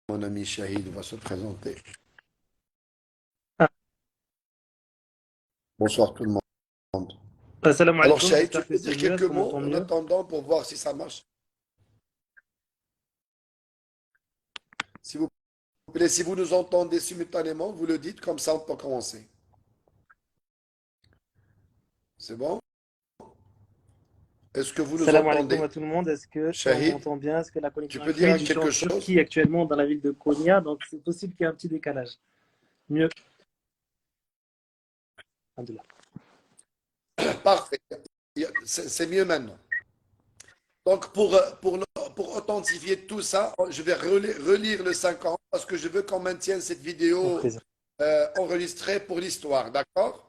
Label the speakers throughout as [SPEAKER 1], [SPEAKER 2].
[SPEAKER 1] Mon ami Shahid va se présenter.
[SPEAKER 2] Ah,
[SPEAKER 1] Bonsoir tout le monde.
[SPEAKER 2] Assalamu
[SPEAKER 1] Alors
[SPEAKER 2] alaikum,
[SPEAKER 1] Shahid, tu
[SPEAKER 2] j'espère que
[SPEAKER 1] peux
[SPEAKER 2] c'est
[SPEAKER 1] dire
[SPEAKER 2] mieux.
[SPEAKER 1] quelques
[SPEAKER 2] Est-ce qu'on
[SPEAKER 1] mots
[SPEAKER 2] m'entend
[SPEAKER 1] en
[SPEAKER 2] mieux?
[SPEAKER 1] attendant pour voir si ça marche? S'il vous plaît, si vous nous entendez simultanément, vous le dites, comme ça on peut commencer. C'est bon? Est-ce que vous nous
[SPEAKER 2] Assalamu alaikum à
[SPEAKER 1] entendez?
[SPEAKER 2] tout le monde. Est-ce qu'on
[SPEAKER 1] Shahid,
[SPEAKER 2] m'entend bien? Est-ce que la
[SPEAKER 1] tu
[SPEAKER 2] connexion est
[SPEAKER 1] peux dire
[SPEAKER 2] fluide?
[SPEAKER 1] hein,
[SPEAKER 2] Je suis
[SPEAKER 1] quelque
[SPEAKER 2] en
[SPEAKER 1] chose?
[SPEAKER 2] Turquie actuellement, dans la ville de Konya, donc c'est possible qu'il y ait un petit décalage. Mieux. Alhamdoulilah.
[SPEAKER 1] Parfait. C'est mieux maintenant. Donc pour authentifier tout ça, je vais relire le 50 parce que je veux qu'on maintienne cette
[SPEAKER 2] Avec
[SPEAKER 1] vidéo
[SPEAKER 2] plaisir.
[SPEAKER 1] enregistrée pour l'histoire, d'accord?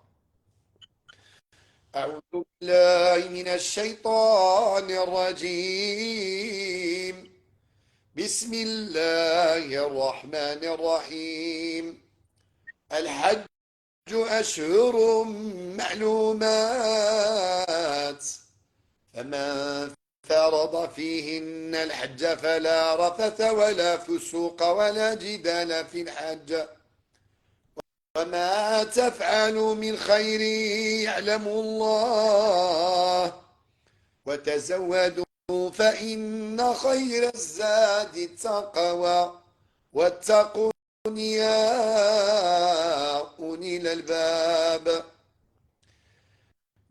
[SPEAKER 1] أعوذ بالله من الشيطان الرجيم بسم الله الرحمن الرحيم الحج أشهر معلومات فمن فرض فيهن الحج فلا رفث ولا فسوق ولا جدال في الحج وما تفعلوا من خير يعلم الله وتزودوا فإن خير الزاد التقوى واتقون يا أولي الألباب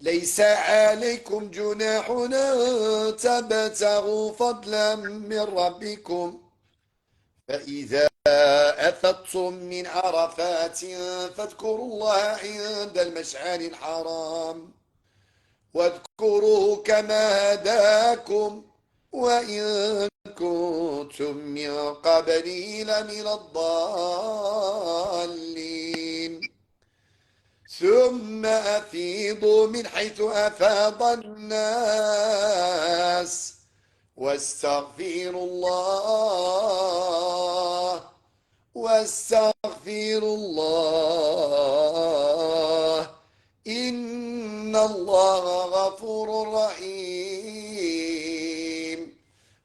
[SPEAKER 1] ليس عليكم جناح أن تبتغوا فضلا من ربكم فإذا أفضتم من عرفات فاذكروا الله عند المشعر الحرام واذكروه كما هداكم وإن كنتم من قبله لمن الضالين ثم أفيضوا من حيث أفاض الناس واستغفروا الله واستغفروا الله إن الله غفور رحيم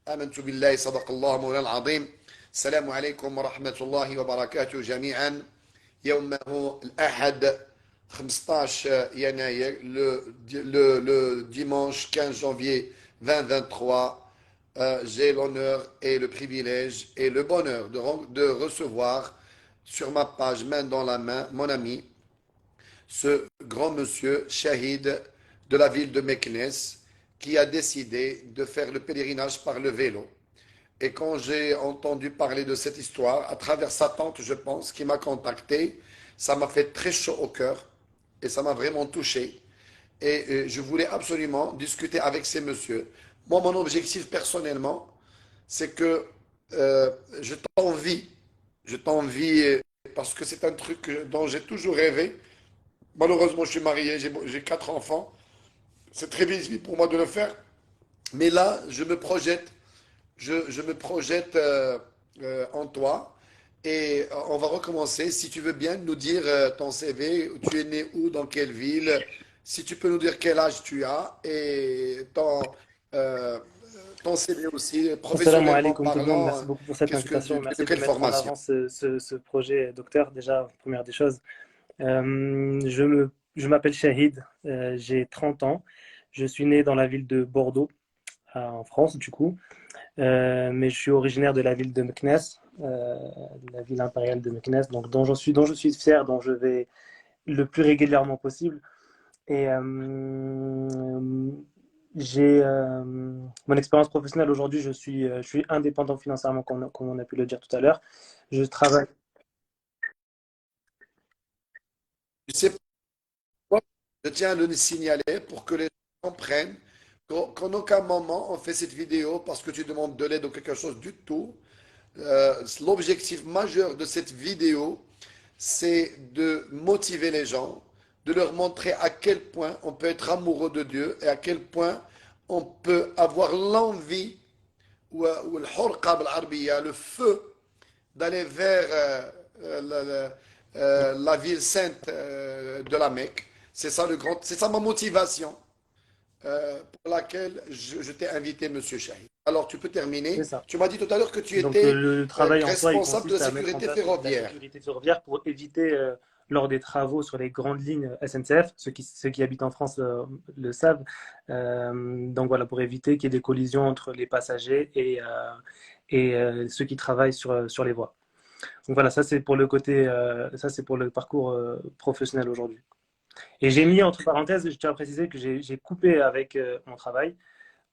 [SPEAKER 1] آمنت بالله صدق الله مولانا العظيم السلام عليكم ورحمة الله وبركاته جميعا يوم هو الأحد 15 يناير le dimanche 15 janvier 2023 j'ai l'honneur et le privilège et le bonheur de recevoir sur ma page main dans la main mon ami ce grand monsieur Shahid de la ville de Meknes qui a décidé de faire le pèlerinage par le vélo. Et quand j'ai entendu parler de cette histoire, à travers sa tante, je pense, qui m'a contacté, ça m'a fait très chaud au cœur et ça m'a vraiment touché. Et je voulais absolument discuter avec ces messieurs. Moi, mon objectif personnellement, c'est que euh, je t'envie. Je t'envie parce que c'est un truc dont j'ai toujours rêvé. Malheureusement, je suis marié, j'ai 4 enfants. C'est très difficile pour moi de le faire. Mais là, je me projette en toi. Et on va recommencer. Si tu veux bien nous dire ton CV, tu es né où, dans quelle ville, si tu peux nous dire quel âge tu as et euh, ton CV aussi,
[SPEAKER 2] Assalamu
[SPEAKER 1] professionnellement
[SPEAKER 2] alaikum tout le monde.
[SPEAKER 1] parlant,
[SPEAKER 2] Merci beaucoup pour cette
[SPEAKER 1] qu'est-ce que
[SPEAKER 2] invitation.
[SPEAKER 1] de
[SPEAKER 2] Merci de
[SPEAKER 1] quelle
[SPEAKER 2] mettre en
[SPEAKER 1] formation?
[SPEAKER 2] avant ce projet, docteur. Déjà, première des choses. Je m'appelle Shahid. J'ai 30 ans. Je suis né dans la ville de Bordeaux, en France, du coup. Mais je suis originaire de la ville de Meknès, de la ville impériale de Meknès, donc dont je suis fier, dont je vais le plus régulièrement possible. Et j'ai mon expérience professionnelle aujourd'hui, je suis indépendant financièrement, comme on a pu le dire tout à l'heure. Je travaille.
[SPEAKER 1] Tu sais pourquoi je tiens à le signaler pour que les gens comprennent qu'en aucun moment on fait cette vidéo parce que tu demandes de l'aide ou quelque chose du tout. L'objectif majeur de cette vidéo, c'est de motiver les gens, de leur montrer à quel point on peut être amoureux de Dieu et à quel point on peut avoir l'envie ou le feu d'aller vers la ville sainte de la Mecque. C'est ça le grand, c'est ça ma motivation pour laquelle je t'ai invité, Monsieur Chahid. Alors, tu peux
[SPEAKER 2] C'est
[SPEAKER 1] terminer.
[SPEAKER 2] ça.
[SPEAKER 1] Tu m'as dit tout à l'heure que tu
[SPEAKER 2] Donc
[SPEAKER 1] étais
[SPEAKER 2] le travail en soi, il
[SPEAKER 1] responsable de la
[SPEAKER 2] consiste à mettre en
[SPEAKER 1] sécurité
[SPEAKER 2] place la
[SPEAKER 1] ferroviaire.
[SPEAKER 2] sécurité ferroviaire pour éviter, lors des travaux sur les grandes lignes SNCF, ceux qui habitent en France le savent, donc voilà, pour éviter qu'il y ait des collisions entre les passagers et ceux qui travaillent sur les voies. Donc voilà, ça c'est pour le côté, ça c'est pour le parcours professionnel aujourd'hui. Et j'ai mis entre parenthèses, je tiens à préciser que j'ai coupé avec mon travail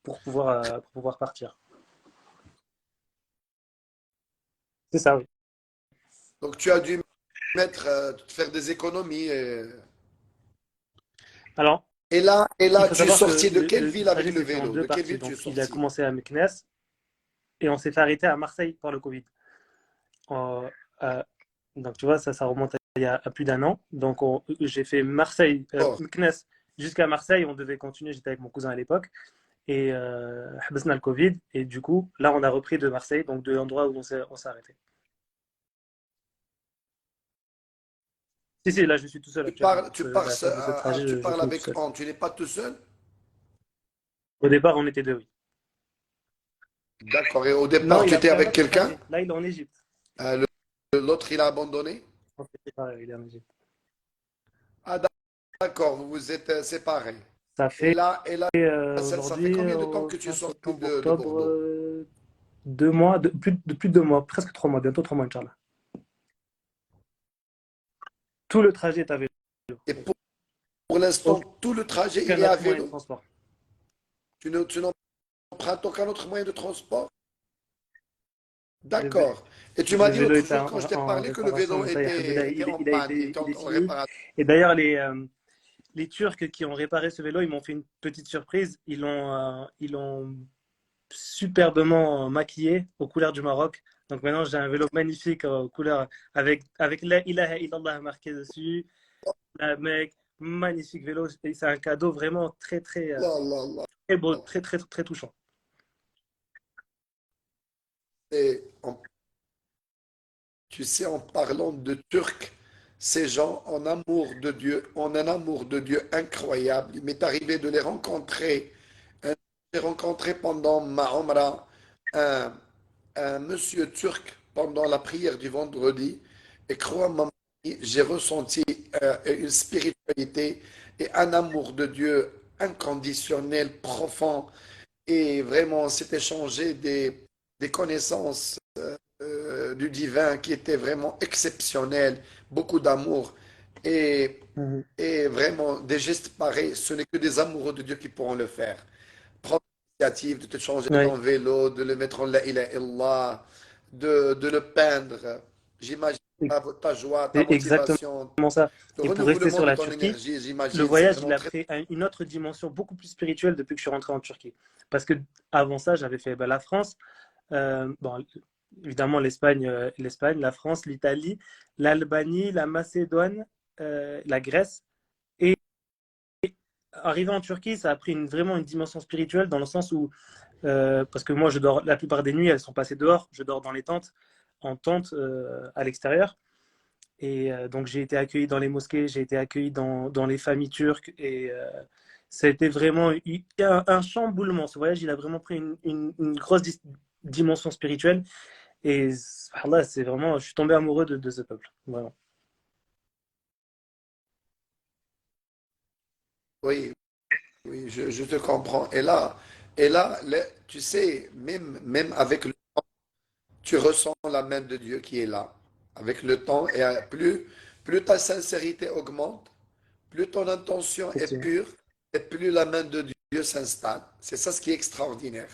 [SPEAKER 2] pour pouvoir partir. C'est ça, oui.
[SPEAKER 1] Donc, tu as dû faire des économies.
[SPEAKER 2] Alors,
[SPEAKER 1] Et
[SPEAKER 2] il
[SPEAKER 1] là,
[SPEAKER 2] faut
[SPEAKER 1] tu es
[SPEAKER 2] savoir que
[SPEAKER 1] sorti de quelle
[SPEAKER 2] le
[SPEAKER 1] ville avec
[SPEAKER 2] trajet
[SPEAKER 1] le
[SPEAKER 2] s'est fait en
[SPEAKER 1] vélo?
[SPEAKER 2] deux
[SPEAKER 1] De quelle
[SPEAKER 2] parties.
[SPEAKER 1] ville tu es
[SPEAKER 2] Donc, il a
[SPEAKER 1] sorti?
[SPEAKER 2] commencé à Meknes et on s'est fait arrêter à Marseille par le Covid. Euh, euh, donc, tu vois, ça remonte à plus d'un an. Donc, j'ai fait Marseille,
[SPEAKER 1] Oh.
[SPEAKER 2] Meknes jusqu'à Marseille. On devait continuer. J'étais avec mon cousin à l'époque. Et حبسنا le Covid. Et du coup, là, on a repris de Marseille, donc de l'endroit où on s'est arrêté. Si, si, là, je suis tout seul actuellement. Donc, à cause de ce trajet,
[SPEAKER 1] Tu
[SPEAKER 2] je
[SPEAKER 1] parles
[SPEAKER 2] finis tout
[SPEAKER 1] avec
[SPEAKER 2] seul.
[SPEAKER 1] Anne, tu n'es pas tout seul?
[SPEAKER 2] Au départ, on était deux, oui.
[SPEAKER 1] D'accord. Et au
[SPEAKER 2] Non,
[SPEAKER 1] départ,
[SPEAKER 2] il
[SPEAKER 1] tu
[SPEAKER 2] a
[SPEAKER 1] étais
[SPEAKER 2] pris un
[SPEAKER 1] avec
[SPEAKER 2] autre
[SPEAKER 1] quelqu'un?
[SPEAKER 2] trajet. Là, il est en Égypte.
[SPEAKER 1] Euh, L'autre, il a abandonné?
[SPEAKER 2] On s'est séparés, il est en Égypte.
[SPEAKER 1] Ah, d'accord, vous vous êtes séparés.
[SPEAKER 2] Ça fait
[SPEAKER 1] Et là, ça fait
[SPEAKER 2] aujourd'hui,
[SPEAKER 1] combien de temps que tu es
[SPEAKER 2] fin
[SPEAKER 1] sorti
[SPEAKER 2] septembre,
[SPEAKER 1] de
[SPEAKER 2] octobre,
[SPEAKER 1] Bordeaux?
[SPEAKER 2] 2 mois, plus de 2 mois, presque 3 mois, bientôt 3 mois, Inch'Allah. Tout le trajet est à vélo.
[SPEAKER 1] Et pour l'instant, tout le trajet, il
[SPEAKER 2] Aucun
[SPEAKER 1] est à
[SPEAKER 2] autre moyen de
[SPEAKER 1] vélo?
[SPEAKER 2] transport.
[SPEAKER 1] Tu n'empruntes aucun autre moyen de transport?
[SPEAKER 2] Le, vé-
[SPEAKER 1] D'accord. Et tu
[SPEAKER 2] le
[SPEAKER 1] m'as dit
[SPEAKER 2] vélo
[SPEAKER 1] l'autre
[SPEAKER 2] était
[SPEAKER 1] jour,
[SPEAKER 2] en,
[SPEAKER 1] quand je t'ai
[SPEAKER 2] en
[SPEAKER 1] parlé, que le
[SPEAKER 2] réparation,
[SPEAKER 1] vélo
[SPEAKER 2] mais ça y est, alhamdoulilah,
[SPEAKER 1] était en
[SPEAKER 2] il a
[SPEAKER 1] panne, il
[SPEAKER 2] été,
[SPEAKER 1] était
[SPEAKER 2] il est
[SPEAKER 1] en
[SPEAKER 2] fini.
[SPEAKER 1] réparation.
[SPEAKER 2] Et d'ailleurs, les Turcs qui ont réparé ce vélo, ils m'ont fait une petite surprise. Ils l'ont superbement maquillé aux couleurs du Maroc. Donc maintenant, j'ai un vélo magnifique aux couleurs avec la ilaha illallah marqué dessus. Mec, magnifique vélo. C'est un cadeau vraiment très, très,
[SPEAKER 1] Là, là, là.
[SPEAKER 2] très beau, très, très, très touchant.
[SPEAKER 1] Et tu sais, en parlant de Turcs, ces gens ont un amour de Dieu incroyable. Il m'est arrivé de les rencontrer. J'ai rencontré pendant ma Omra un, un monsieur turc pendant la prière du vendredi. Et crois-moi, j'ai ressenti une spiritualité et un amour de Dieu inconditionnel, profond. Et vraiment, on s'est échangé des connaissances du divin qui étaient vraiment exceptionnelles, beaucoup d'amour. Et,
[SPEAKER 2] Mhm.
[SPEAKER 1] et vraiment, des gestes pareils, ce n'est que des amoureux de Dieu qui pourront le faire. Prendre l'initiative de te changer
[SPEAKER 2] Oui,
[SPEAKER 1] ton vélo, de le mettre en la ilaha illallah, de le peindre. J'imagine ta joie, ta
[SPEAKER 2] c'est exactement
[SPEAKER 1] motivation,
[SPEAKER 2] ça.
[SPEAKER 1] le
[SPEAKER 2] Et pour rester
[SPEAKER 1] renouvellement
[SPEAKER 2] sur
[SPEAKER 1] de
[SPEAKER 2] la
[SPEAKER 1] ton
[SPEAKER 2] Turquie,
[SPEAKER 1] énergie,
[SPEAKER 2] le
[SPEAKER 1] j'imagine. C'est
[SPEAKER 2] voyage, il
[SPEAKER 1] vraiment
[SPEAKER 2] a
[SPEAKER 1] très...
[SPEAKER 2] pris une autre dimension beaucoup plus spirituelle depuis que je suis rentré en Turquie. Parce que avant ça, j'avais fait la France, bon, évidemment l'Espagne, la France, l'Italie, l'Albanie, la Macédoine, la Grèce. Et arrivé en Turquie, ça a pris vraiment une dimension spirituelle dans le sens où, parce que moi, je dors, la plupart des nuits, elles sont passées dehors, je dors dans les tentes, en tente à l'extérieur. Et donc, j'ai été accueilli dans les mosquées, j'ai été accueilli dans les familles turques. Et ça a été vraiment un chamboulement. Ce voyage, il a vraiment pris une grosse dimension spirituelle. Et là, c'est vraiment, je suis tombé amoureux de ce peuple. Vraiment.
[SPEAKER 1] Oui, oui, je te comprends. Tu sais, même avec le tu ressens la main de Dieu qui est là. Avec le temps, et plus ta sincérité augmente, plus ton intention est
[SPEAKER 2] Effectivement.
[SPEAKER 1] pure, et plus la main de Dieu s'installe. C'est ça ce qui est extraordinaire.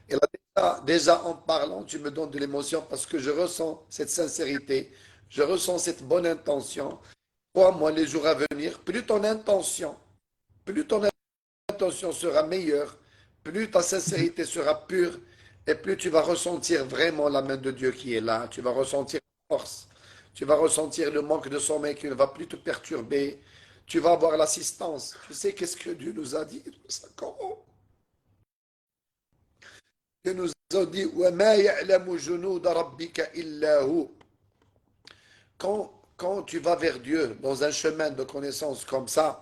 [SPEAKER 1] Et là, déjà en parlant, tu me donnes de l'émotion parce que je ressens cette sincérité, je ressens cette bonne intention. Crois-moi, les jours à venir, plus ton intention sera meilleure, plus ta
[SPEAKER 2] Mhm.
[SPEAKER 1] sincérité sera pure, et plus tu vas ressentir vraiment la main de Dieu qui est là. Tu vas ressentir la force. Tu vas ressentir le manque de sommeil qui ne va plus te perturber. Tu vas avoir l'assistance. Tu sais qu'est-ce que Dieu nous a dit? Dieu nous a dit وَمَا يَعْلَمُ جُنُودَ رَبِّكَ إِلَّا هُ. Quand tu vas vers Dieu dans un chemin de connaissance comme ça,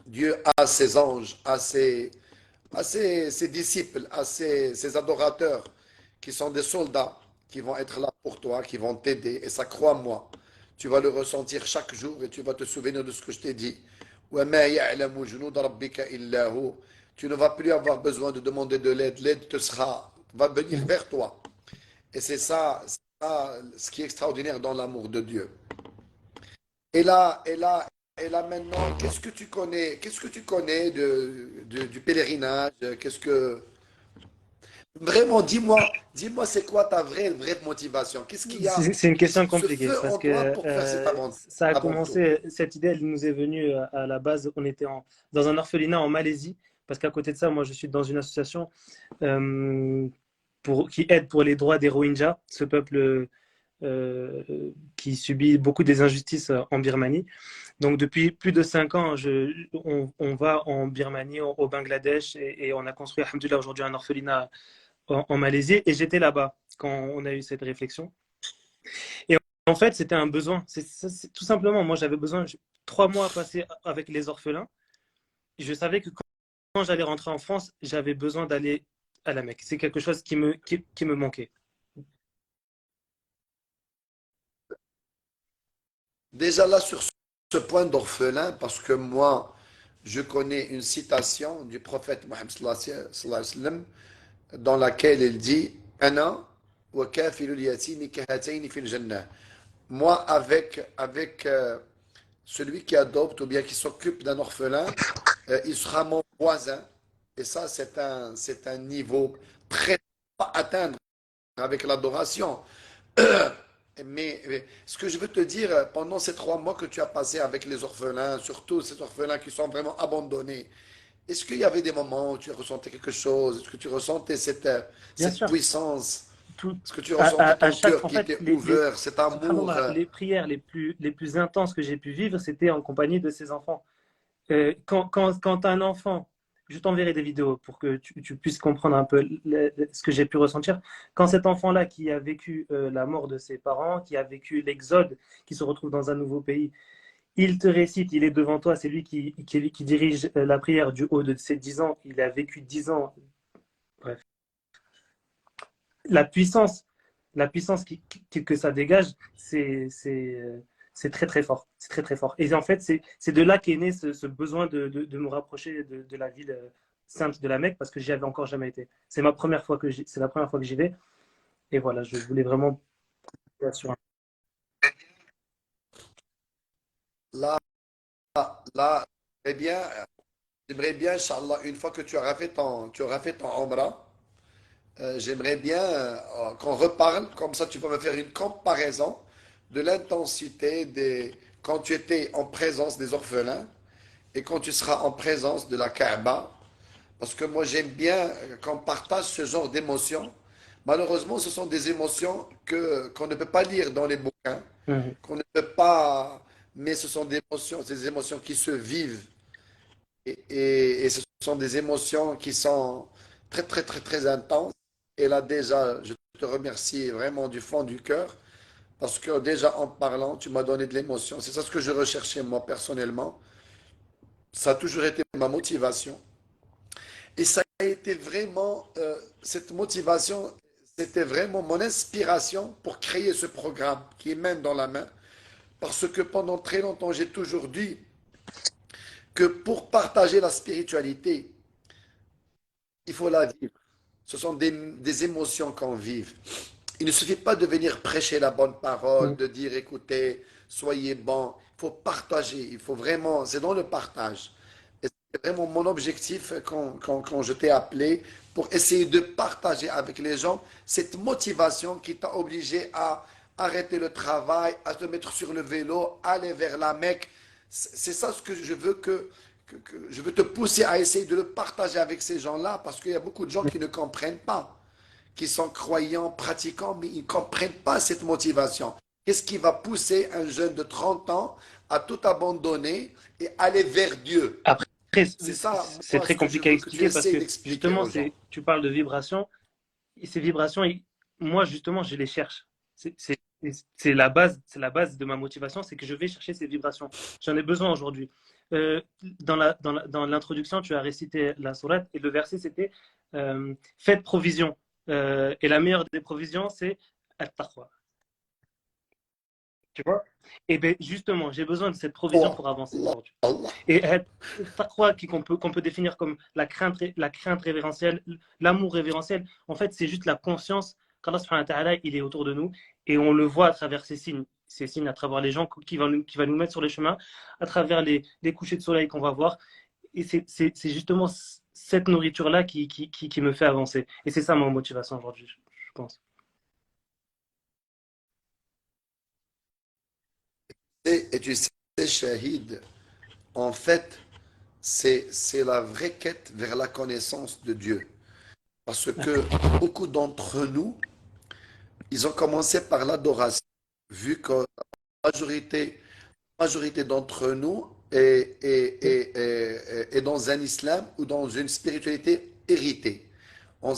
[SPEAKER 1] Dieu a ses anges, ses disciples, ses adorateurs, qui sont des soldats, qui vont être là pour toi, qui vont t'aider. Et ça, crois-moi, tu vas le ressentir chaque jour et tu vas te souvenir de ce que je t'ai dit. وَمَا يَعْلَمُ جُنُودَ رَبِّكَ إِلَّا هُوَ. Tu ne vas plus avoir besoin de demander de l'aide. L'aide va venir vers toi. Et c'est ça ce qui est extraordinaire dans l'amour de Dieu. Et là, et là, et là maintenant, qu'est-ce que tu connais du pèlerinage? Vraiment, dis-moi, c'est quoi ta vraie motivation? Qu'est-ce qu'il y a
[SPEAKER 2] C'est une
[SPEAKER 1] qui
[SPEAKER 2] question
[SPEAKER 1] ce
[SPEAKER 2] compliquée
[SPEAKER 1] feu
[SPEAKER 2] parce
[SPEAKER 1] en toi
[SPEAKER 2] que
[SPEAKER 1] pour faire cette
[SPEAKER 2] ça a
[SPEAKER 1] aventure?
[SPEAKER 2] commencé, cette idée, elle nous est venue à la base, on était dans un orphelinat en Malaisie, parce qu'à côté de ça, moi, je suis dans une association euh, qui aide pour les droits des Rohingyas, ce peuple qui subit beaucoup des injustices en Birmanie. Donc, depuis plus de 5 ans, on va en Birmanie, au Bangladesh, et on a construit, alhamdoulilah, aujourd'hui un orphelinat en Malaisie, et j'étais là-bas quand on a eu cette réflexion. Et en fait, c'était un besoin. Tout simplement, moi, j'avais besoin, 3 mois passés avec les orphelins. Je savais que quand j'allais rentrer en France, j'avais besoin d'aller à la Mecque. C'est quelque chose qui me manquait.
[SPEAKER 1] Déjà là, sur ce point d'orphelin, parce que moi, je connais une citation du prophète Mohammed sallallahu alayhi wa sallam, dans laquelle il dit Ana wa kafilul yatimi kahataini fil jannah. Moi, avec celui qui adopte ou bien qui s'occupe d'un orphelin, il sera mon voisin. Et ça, c'est un niveau très pas à atteindre avec l'adoration. Mais ce que je veux te dire, pendant ces 3 mois que tu as passé avec les orphelins, surtout ces orphelins qui sont vraiment abandonnés, est-ce qu'il y avait des moments où tu ressentais quelque chose? Est-ce que tu ressentais
[SPEAKER 2] Bien
[SPEAKER 1] cette
[SPEAKER 2] sûr,
[SPEAKER 1] puissance?
[SPEAKER 2] tout,
[SPEAKER 1] Est-ce que tu ressentais
[SPEAKER 2] à
[SPEAKER 1] ton
[SPEAKER 2] chaque,
[SPEAKER 1] cœur
[SPEAKER 2] en
[SPEAKER 1] qui
[SPEAKER 2] fait,
[SPEAKER 1] était ouvert, cet amour?
[SPEAKER 2] subhanallah, les prières les plus intenses que j'ai pu vivre, c'était en compagnie de ces enfants. Quand un enfant, je t'enverrai des vidéos pour que tu puisses comprendre un peu ce que j'ai pu ressentir. Quand cet enfant-là qui a vécu la mort de ses parents, qui a vécu l'exode, qui se retrouve dans un nouveau pays, il te récite, il est devant toi, c'est lui qui dirige la prière du haut de ses 10 ans, il a vécu 10 ans. Bref, la puissance, la puissance que ça dégage, c'est très très fort. C'est très très fort. Et en fait, c'est de là qu'est né ce besoin de me rapprocher de la ville sainte de la Mecque parce que j'y avais encore jamais été. C'est la première fois que j'y vais. Et voilà, je voulais vraiment sur un.
[SPEAKER 1] Là, là, eh bien, j'aimerais bien, Inch'Allah, une fois que tu auras fait ton Umrah, j'aimerais bien qu'on reparle, comme ça tu vas me faire une comparaison de l'intensité quand tu étais en présence des orphelins et quand tu seras en présence de la Kaaba. Parce que moi j'aime bien qu'on partage ce genre d'émotions. Malheureusement, ce sont des émotions qu'on ne peut pas lire dans les bouquins,
[SPEAKER 2] Mhm.
[SPEAKER 1] qu'on ne peut pas, mais ce sont des émotions qui se vivent et ce sont des émotions qui sont très, très, très, très intenses. Et là, déjà, je te remercie vraiment du fond du cœur parce que déjà en parlant, tu m'as donné de l'émotion. C'est ça ce que je recherchais moi personnellement. Ça a toujours été ma motivation. Et ça a été vraiment, cette motivation, c'était vraiment mon inspiration pour créer ce programme qui est main dans la main. Parce que pendant très longtemps, j'ai toujours dit que pour partager la spiritualité, il faut la vivre. Ce sont des émotions qu'on vive. Il ne suffit pas de venir prêcher la bonne parole,
[SPEAKER 2] Mhm.
[SPEAKER 1] de dire écoutez, soyez bons. Il faut partager. Il faut vraiment, c'est dans le partage. Et c'est vraiment mon objectif quand je t'ai appelé pour essayer de partager avec les gens cette motivation qui t'a obligé à arrêter le travail, à te mettre sur le vélo, aller vers la Mecque. C'est ça ce que je veux que je veux te pousser à essayer de le partager avec ces gens-là parce qu'il y a beaucoup de gens qui ne comprennent pas, qui sont croyants, pratiquants, mais ils ne comprennent pas cette motivation. Qu'est-ce qui va pousser un jeune de 30 ans à tout abandonner et aller vers Dieu?
[SPEAKER 2] Après,
[SPEAKER 1] C'est ça,
[SPEAKER 2] c'est
[SPEAKER 1] moi,
[SPEAKER 2] très
[SPEAKER 1] ce que je
[SPEAKER 2] compliqué à
[SPEAKER 1] veux que tu
[SPEAKER 2] expliquer parce
[SPEAKER 1] essayes
[SPEAKER 2] que
[SPEAKER 1] d'expliquer
[SPEAKER 2] justement,
[SPEAKER 1] aux gens.
[SPEAKER 2] tu parles de vibrations. Et ces vibrations, moi, justement, je les cherche. Et c'est la base de ma motivation, c'est que je vais chercher ces vibrations. J'en ai besoin aujourd'hui. Dans l'introduction, tu as récité la sourate et le verset c'était faites provision. Et la meilleure des provisions, c'est at-taqwa. Tu vois? Et bien justement, j'ai besoin de cette provision
[SPEAKER 1] Allah,
[SPEAKER 2] pour avancer
[SPEAKER 1] Allah,
[SPEAKER 2] aujourd'hui.
[SPEAKER 1] Allah.
[SPEAKER 2] Et taqwa qu'on peut définir comme la crainte révérentielle, l'amour révérentiel, en fait, c'est juste la conscience qu'Allah subhanahu wa ta'ala, il est autour de nous et on le voit à travers ces signes à travers les gens qui va nous mettre sur les chemins, à travers les couchers de soleil qu'on va voir. Et c'est justement cette nourriture-là qui me fait avancer. Et c'est ça ma motivation aujourd'hui, je pense.
[SPEAKER 1] Et tu sais, Shahid, en fait, c'est la vraie quête vers la connaissance de Dieu. Parce que beaucoup d'entre nous, ils ont commencé par l'adoration, vu que majorité d'entre nous est dans un islam ou dans une spiritualité héritée. On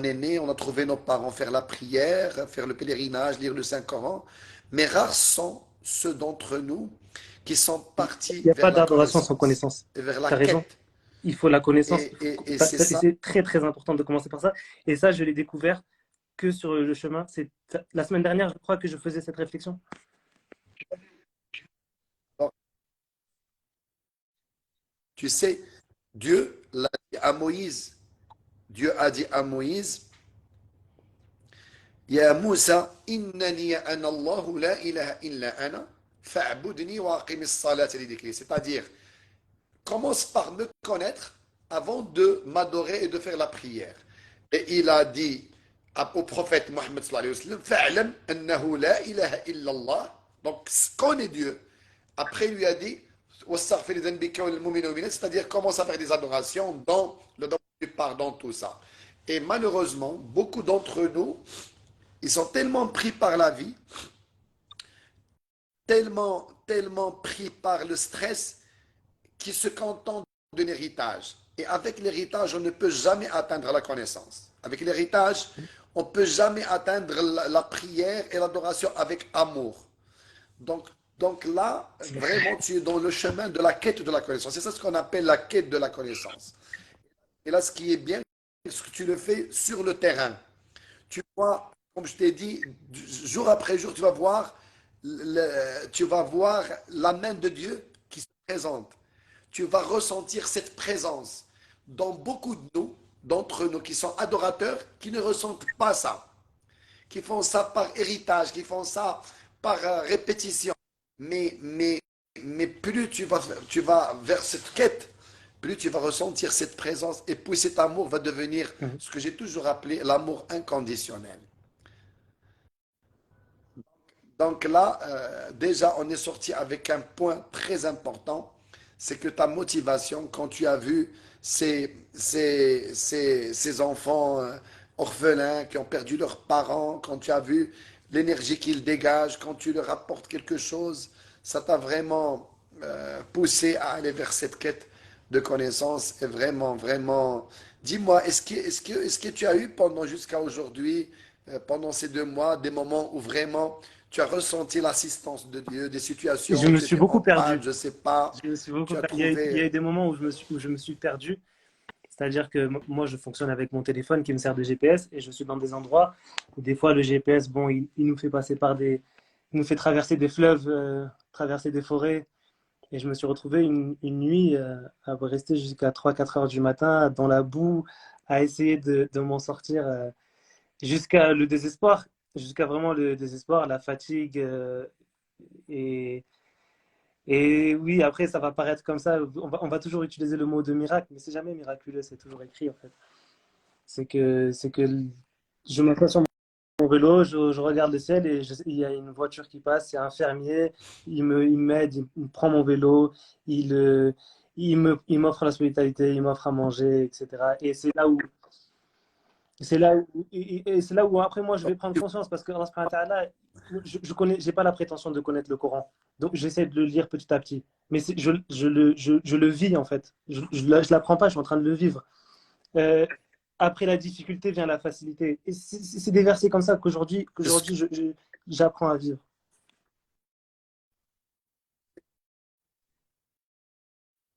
[SPEAKER 1] est né, on a trouvé nos parents faire la prière, faire le pèlerinage, lire le Saint-Coran, mais rares sont ceux d'entre nous qui sont
[SPEAKER 2] Il
[SPEAKER 1] partis
[SPEAKER 2] n'y a
[SPEAKER 1] vers
[SPEAKER 2] pas
[SPEAKER 1] la
[SPEAKER 2] d'adoration sans
[SPEAKER 1] connaissance
[SPEAKER 2] connaissance.
[SPEAKER 1] et vers la
[SPEAKER 2] Tu as raison.
[SPEAKER 1] quête.
[SPEAKER 2] Il faut la connaissance.
[SPEAKER 1] Et c'est
[SPEAKER 2] Et
[SPEAKER 1] ça.
[SPEAKER 2] c'est très, très important de commencer par ça. Et ça, je l'ai découvert que sur le chemin. C'est la semaine dernière, je crois que je faisais cette réflexion.
[SPEAKER 1] Tu sais, Dieu l'a dit à Moïse. Dieu a dit à Moïse, Ya Moussa, innani ana Allahu la ilaha illa ana, fa'budni wa aqimis salata li dhikri. C'est-à-dire, commence par me connaître avant de m'adorer et de faire la prière. Et il a dit au prophète Mohammed sallallahu alayhi wa sallam, fa'lam annahu la ilaha illa Allah. Donc, connais Dieu. Après, il lui a dit, c'est-à-dire commence à faire des adorations dans le don du pardon, tout ça. Et malheureusement, beaucoup d'entre nous, ils sont tellement pris par la vie, tellement pris par le stress, qu'ils se contentent d'un héritage. Et avec l'héritage, on ne peut jamais atteindre la connaissance. Avec l'héritage, on ne peut jamais atteindre la prière et l'adoration avec amour. Donc, donc là, vraiment, tu es dans le chemin de la quête de la connaissance. C'est ça ce qu'on appelle la quête de la connaissance. Et là, ce qui est bien, c'est que tu le fais sur le terrain. Tu vois, comme je t'ai dit, jour après jour, tu vas voir la main de Dieu qui se présente. Tu vas ressentir cette présence dans beaucoup de nous, d'entre nous qui sont adorateurs, qui ne ressentent pas ça, qui font ça par héritage, qui font ça par répétition. Mais, mais, mais plus tu vas vers cette quête, plus tu vas ressentir cette présence et puis cet amour va devenir
[SPEAKER 2] Mhm.
[SPEAKER 1] ce que j'ai toujours appelé l'amour inconditionnel. Donc là, déjà, on est sorti avec un point très important, c'est que ta motivation, quand tu as vu ces enfants orphelins qui ont perdu leurs parents, quand tu as vu l'énergie qu'ils dégagent, quand tu leur apportes quelque chose, ça t'a vraiment poussé à aller vers cette quête de connaissances. Et vraiment, vraiment, dis-moi, est-ce que tu as eu pendant jusqu'à aujourd'hui, pendant ces 2 mois, des moments où vraiment tu as ressenti l'assistance de Dieu, des
[SPEAKER 2] Et je
[SPEAKER 1] situations où
[SPEAKER 2] me
[SPEAKER 1] tu
[SPEAKER 2] suis
[SPEAKER 1] étais en
[SPEAKER 2] beaucoup
[SPEAKER 1] panne,
[SPEAKER 2] perdu.
[SPEAKER 1] je ne sais pas,
[SPEAKER 2] Je me suis beaucoup
[SPEAKER 1] tu as
[SPEAKER 2] per- il y a
[SPEAKER 1] trouvé.
[SPEAKER 2] eu des moments où je me suis perdu. C'est-à-dire que moi, je fonctionne avec mon téléphone qui me sert de GPS et je suis dans des endroits où des fois le GPS, bon, il nous fait passer il nous fait traverser des fleuves, traverser des forêts. Et je me suis retrouvé une nuit à rester jusqu'à 3 4 heures du matin dans la boue, à essayer de m'en sortir jusqu'à le désespoir, jusqu'à vraiment le désespoir, la fatigue. Et, et oui, après, ça va paraître comme ça. On va toujours utiliser le mot de miracle, mais c'est jamais miraculeux, c'est toujours écrit en fait. C'est que je m'assois sur mon vélo, je regarde le ciel et il y a une voiture qui passe, il y a un fermier, il m'aide, il me prend mon vélo, il, euh, il m'offre l'hospitalité, il m'offre à manger, etc. Et c'est là où après moi je vais prendre conscience parce que Allah subhanahu wa ta'ala, je connais, j'ai pas la prétention de connaître le Coran. Donc j'essaie de le lire petit à petit. Mais je le vis en fait. Je l'apprends pas, je suis en train de le vivre. Euh, après la difficulté vient la facilité. Et c'est des versets comme ça
[SPEAKER 1] Est-ce que
[SPEAKER 2] qu'aujourd'hui j'apprends à vivre.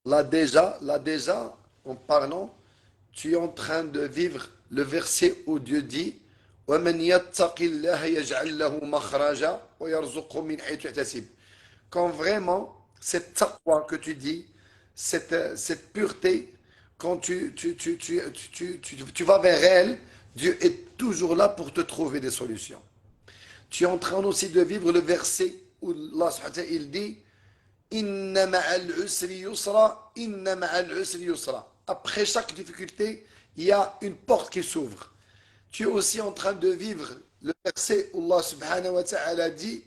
[SPEAKER 1] Là déjà, en parlant, tu es en train de vivre le verset où Dieu dit وَمَنْ يَتَّقِ اللَّهَ يَجْعَلْ لَهُ مَخْرَجًا وَيَرْزُقْهُ مِنْ حَيْثُ يَحْتَسِبُ. Quand vraiment cette taqwa que tu dis, cette pureté, quand tu vas vers elle, Dieu est toujours là pour te trouver des solutions. Tu es en train aussi de vivre le verset où Allah subhanahu wa ta'ala, il dit Inna ma'al usri yusra, inna ma'al usri yusra. Après chaque difficulté, il y a une porte qui s'ouvre. Tu es aussi en train de vivre le verset où Allah subhanahu wa ta'ala dit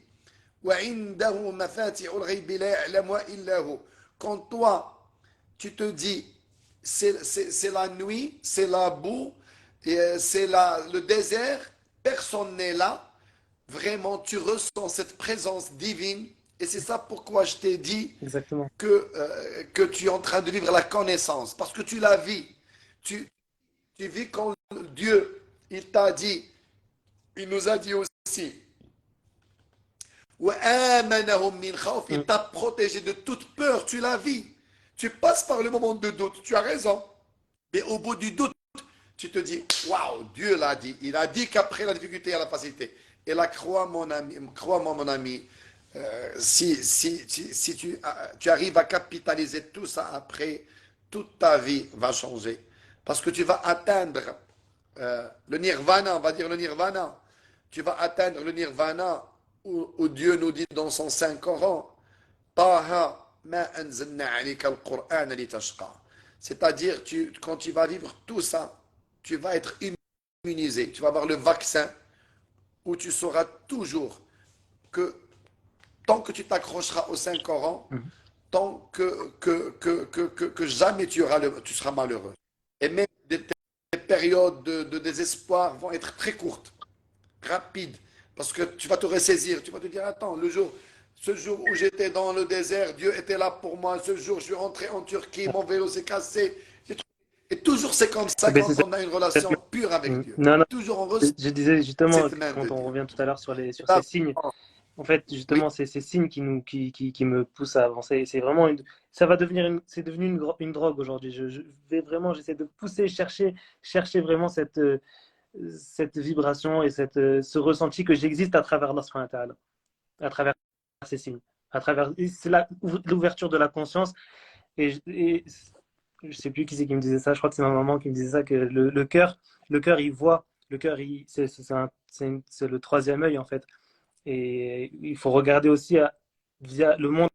[SPEAKER 1] وعنده مفاتيح الغيب لا يعلمها إلا هو. Quand toi, tu te dis, c'est la nuit, c'est la boue, c'est le désert, personne n'est là, vraiment tu ressens cette présence divine. Et c'est ça pourquoi je t'ai dit
[SPEAKER 2] Exactement.
[SPEAKER 1] que tu es en train de vivre la connaissance, parce que tu la vis. Tu, tu vis quand Dieu, il t'a dit, il nous a dit aussi, il
[SPEAKER 2] Mm.
[SPEAKER 1] t'a protégé de toute peur, tu la vis. Tu passes par le moment de doute, tu as raison. Mais au bout du doute, tu te dis, waouh, Dieu l'a dit. Il a dit qu'après la difficulté, il y a la facilité. Et là, crois-moi, mon ami, si tu arrives à capitaliser tout ça après, toute ta vie va changer. Parce que tu vas atteindre le nirvana, on va dire le nirvana. Tu vas atteindre le nirvana où Dieu nous dit dans son Saint Coran, Taha ma anzalna alayka al-Qur'an litashqa. C'est-à-dire, quand tu vas vivre tout ça, tu vas être immunisé. Tu vas avoir le vaccin où tu sauras toujours que tant que tu t'accrocheras au Saint-Coran,
[SPEAKER 2] Mhm.
[SPEAKER 1] tant que jamais tu seras malheureux. Et même tes périodes de désespoir vont être très courtes, rapides, parce que tu vas te ressaisir. Tu vas te dire, attends, ce jour où j'étais dans le désert, Dieu était là pour moi. Ce jour, je suis rentré en Turquie, mon vélo s'est cassé. Et toujours, c'est comme
[SPEAKER 2] Eh
[SPEAKER 1] ça
[SPEAKER 2] ben,
[SPEAKER 1] quand
[SPEAKER 2] c'est
[SPEAKER 1] on a une
[SPEAKER 2] cette-
[SPEAKER 1] relation pure avec
[SPEAKER 2] Mm.
[SPEAKER 1] Dieu.
[SPEAKER 2] Non, non,
[SPEAKER 1] Toujours, on ressent
[SPEAKER 2] je disais justement,
[SPEAKER 1] cette main de
[SPEAKER 2] quand on
[SPEAKER 1] Dieu.
[SPEAKER 2] revient tout à l'heure
[SPEAKER 1] Et
[SPEAKER 2] sur ces
[SPEAKER 1] là,
[SPEAKER 2] signes, en fait,
[SPEAKER 1] oui,
[SPEAKER 2] justement, c'est ces signes qui me poussent à avancer. C'est vraiment ça va devenir c'est devenu une drogue aujourd'hui. Je vais vraiment, j'essaie de pousser, chercher vraiment cette vibration et ce ressenti que j'existe à travers Allah subhanahu wa ta'ala, à travers ces signes, à travers, c'est l'ouverture de la conscience. Et je sais plus qui c'est qui me disait ça, je crois que c'est ma maman qui me disait ça, que le cœur, il voit, le cœur, c'est le troisième œil en fait. Et il faut regarder aussi via le monde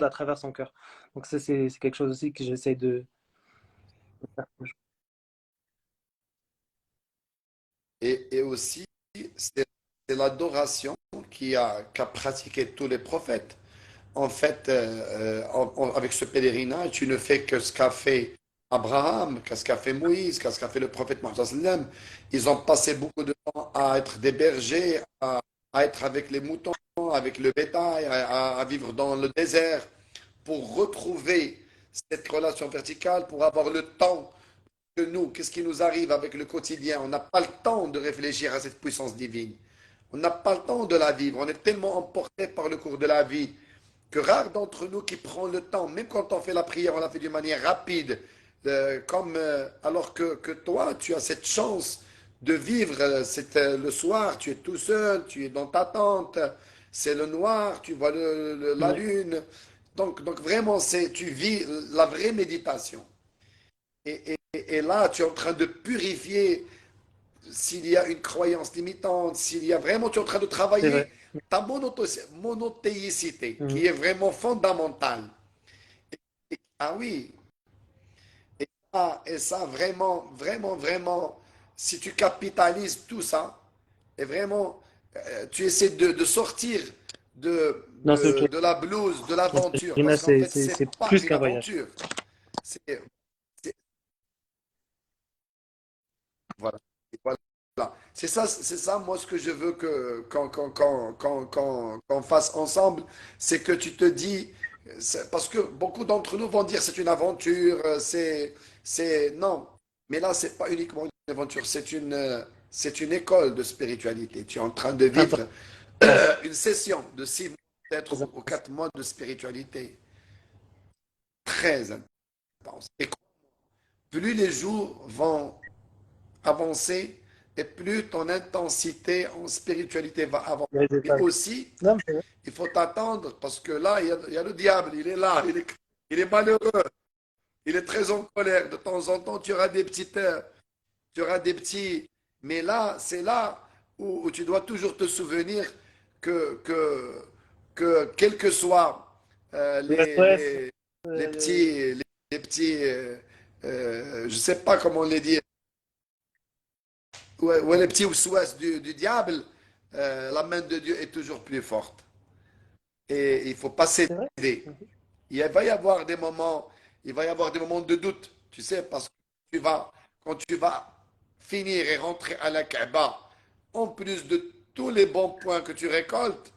[SPEAKER 2] à travers son cœur. Donc ça, c'est quelque chose aussi que j'essaie de faire.
[SPEAKER 1] et aussi, c'est l'adoration qu'a pratiqué tous les prophètes. En fait, avec ce pèlerinage, tu ne fais que ce qu'a fait Abraham, que ce qu'a fait Moïse, que ce qu'a fait le prophète Mohammed sallam. Ils ont passé beaucoup de temps à être des bergers, à être avec les moutons, avec le bétail, à vivre dans le désert, pour retrouver cette relation verticale, pour avoir le temps que nous, qu'est-ce qui nous arrive avec le quotidien? On n'a pas le temps de réfléchir à cette puissance divine. On n'a pas le temps de la vivre. On est tellement emporté par le cours de la vie que rare d'entre nous qui prend le temps, même quand on fait la prière, on la fait d'une manière rapide, alors que toi, tu as cette chance de vivre le soir, tu es tout seul, tu es dans ta tente, c'est le noir, tu vois la
[SPEAKER 2] Ouais,
[SPEAKER 1] lune. Donc vraiment, tu vis la vraie méditation. Et là, tu es en train de purifier s'il y a une croyance limitante, s'il y a vraiment, tu es en train de
[SPEAKER 2] c'est vrai.
[SPEAKER 1] travailler ta monothéicité,
[SPEAKER 2] Mhm.
[SPEAKER 1] qui est vraiment fondamentale. Ah oui, et ça vraiment, vraiment, vraiment, si tu capitalises tout ça, et vraiment, tu essaies de sortir
[SPEAKER 2] Non, c'est ok.
[SPEAKER 1] de la blouse, de
[SPEAKER 2] Le
[SPEAKER 1] l'aventure, parce
[SPEAKER 2] pèlerinage,
[SPEAKER 1] qu'en fait, c'est
[SPEAKER 2] c'est
[SPEAKER 1] pas
[SPEAKER 2] plus
[SPEAKER 1] une
[SPEAKER 2] qu'un voyage.
[SPEAKER 1] aventure. C'est, c'est- voilà. Voilà. C'est ça, moi, ce que je veux qu'on fasse ensemble, c'est que tu te dis, parce que beaucoup d'entre nous vont dire c'est une aventure, non. Mais là, c'est pas uniquement une aventure, c'est une école de spiritualité. Tu es en train de vivre
[SPEAKER 2] Important. Ouais,
[SPEAKER 1] Une session de 6 mois, peut-être,
[SPEAKER 2] très
[SPEAKER 1] ou 4 mois de spiritualité très intense. Et plus les jours vont avancer et plus ton intensité en spiritualité va avancer.
[SPEAKER 2] il y a des
[SPEAKER 1] Mais
[SPEAKER 2] détails.
[SPEAKER 1] aussi,
[SPEAKER 2] Non, mais c'est vrai.
[SPEAKER 1] il faut t'attendre parce que là, il y a le diable, il est là, il est malheureux, il est très en colère. De temps en temps, tu auras des petits. Mais là, c'est là où tu dois toujours te souvenir que, que, que quels que soient
[SPEAKER 2] Le SOS,
[SPEAKER 1] les
[SPEAKER 2] euh,
[SPEAKER 1] petits, les petits je ne sais pas comment on les dit, ouais, les petits ouest du diable, la main de Dieu est toujours plus forte. Et il ne faut pas
[SPEAKER 2] c'est vrai.
[SPEAKER 1] céder. Il va y avoir des moments, il va y avoir des moments de doute, tu sais, parce que quand tu vas finir et rentrer à la Kaaba, en plus de tous les bons points que tu récoltes,